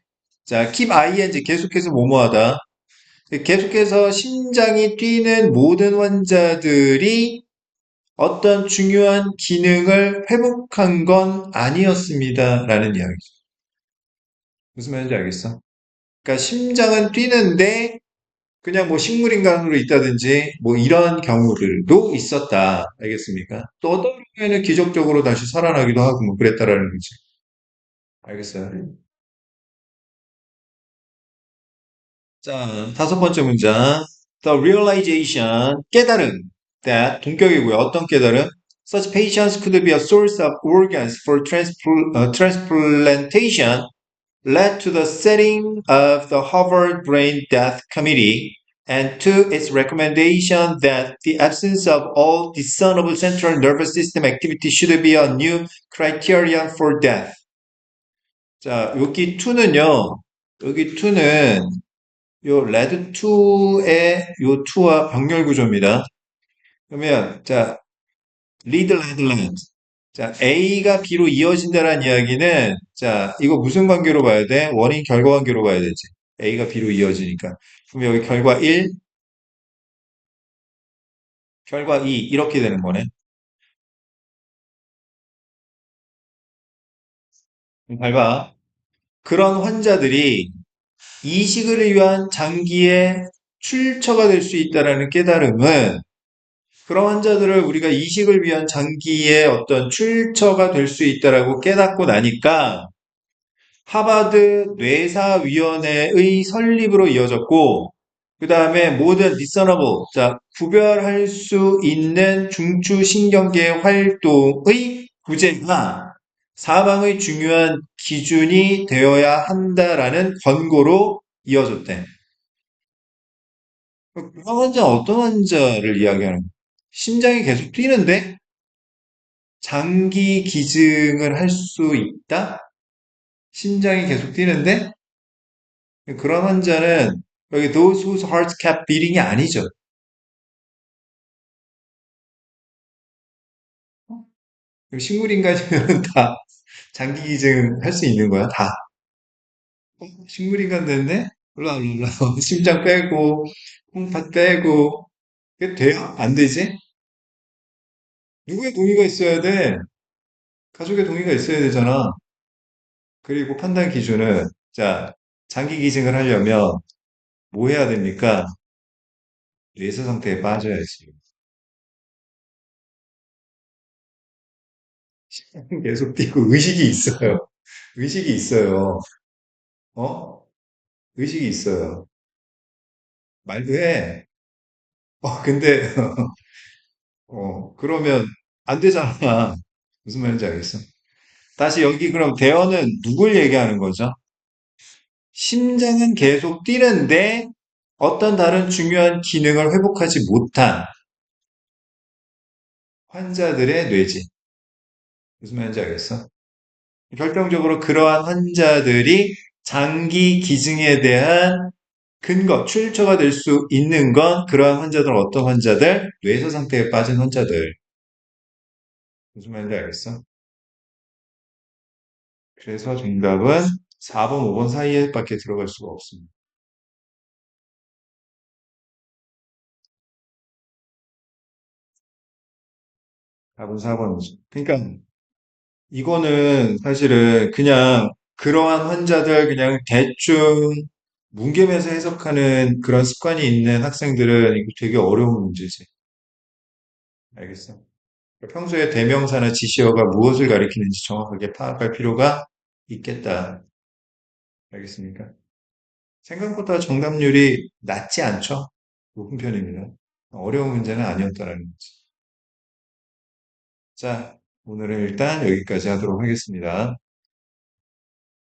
자, keep ing 계속해서 뭐뭐하다. 계속해서 심장이 뛰는 모든 환자들이 어떤 중요한 기능을 회복한 건 아니었습니다. 라는 이야기죠. 무슨 말인지 알겠어? 그러니까 심장은 뛰는데 그냥 뭐 식물인간으로 있다든지 뭐 이런 경우들도 있었다. 알겠습니까? 또 어떤 경우에는 기적적으로 다시 살아나기도 하고 뭐 그랬다라는 거지. 알겠어요? 자, 다섯 번째 문장. The realization, 깨달음. that, 동격이고요. 어떤 깨달음? Such patients could be a source of organs for transplantation led to the setting of the Harvard Brain Death Committee and to its recommendation that the absence of all discernible central nervous system activity should be a new criterion for death. 자, 여기 2는 요 레드 2의 요 2와 병렬 구조입니다. 그러면 자, 리드 레드 레드. 자, A가 B로 이어진다는 이야기는 자, 이거 무슨 관계로 봐야 돼? 원인 결과 관계로 봐야 되지. A가 B로 이어지니까. 그럼 여기 결과 1, 결과 2 이렇게 되는 거네. 잘 봐. 그런 환자들이 이식을 위한 장기의 출처가 될 수 있다라는 깨달음은 그런 환자들을 우리가 이식을 위한 장기의 어떤 출처가 될 수 있다라고 깨닫고 나니까 하버드 뇌사위원회의 설립으로 이어졌고, 그 다음에 모든 discernible, 자, 구별할 수 있는 중추신경계 활동의 구제가 사망의 중요한 기준이 되어야 한다라는 권고로 이어졌대. 그런 환자 어떤 환자를 이야기하는 거야? 심장이 계속 뛰는데 장기 기증을 할 수 있다? 심장이 계속 뛰는데 그런 환자는 여기 those whose hearts kept beating이 아니죠. 식물인간이면 다 장기 기증 할 수 있는 거야, 다. 식물인간 됐네? 올라, 올라, 심장 빼고, 콩팥 빼고, 그게 돼요? 안 되지? 누구의 동의가 있어야 돼? 가족의 동의가 있어야 되잖아. 그리고 판단 기준은, 자, 장기 기증을 하려면 뭐 해야 됩니까? 뇌세 상태에 빠져야지. 계속 뛰고 의식이 있어요. 의식이 있어요. 어? 의식이 있어요. 말도 해. 근데, 그러면 안 되잖아. 무슨 말인지 알겠어? 다시 여기 그럼 대어는 누굴 얘기하는 거죠? 심장은 계속 뛰는데 어떤 다른 중요한 기능을 회복하지 못한 환자들의 뇌진. 무슨 말인지 알겠어? 결정적으로 그러한 환자들이 장기 기증에 대한 근거, 출처가 될 수 있는 건 그러한 환자들, 어떤 환자들? 뇌서 상태에 빠진 환자들. 무슨 말인지 알겠어? 그래서 정답은 4번, 5번 사이에밖에 들어갈 수가 없습니다. 답은 4번이죠. 그러니까 이거는 사실은 그냥 그러한 환자들 그냥 대충 뭉개면서 해석하는 그런 습관이 있는 학생들은 이거 되게 어려운 문제지. 알겠어? 평소에 대명사나 지시어가 무엇을 가리키는지 정확하게 파악할 필요가 있겠다. 알겠습니까? 생각보다 정답률이 낮지 않죠? 높은 편입니다. 어려운 문제는 아니었다라는 거지. 자, 오늘은 일단 여기까지 하도록 하겠습니다.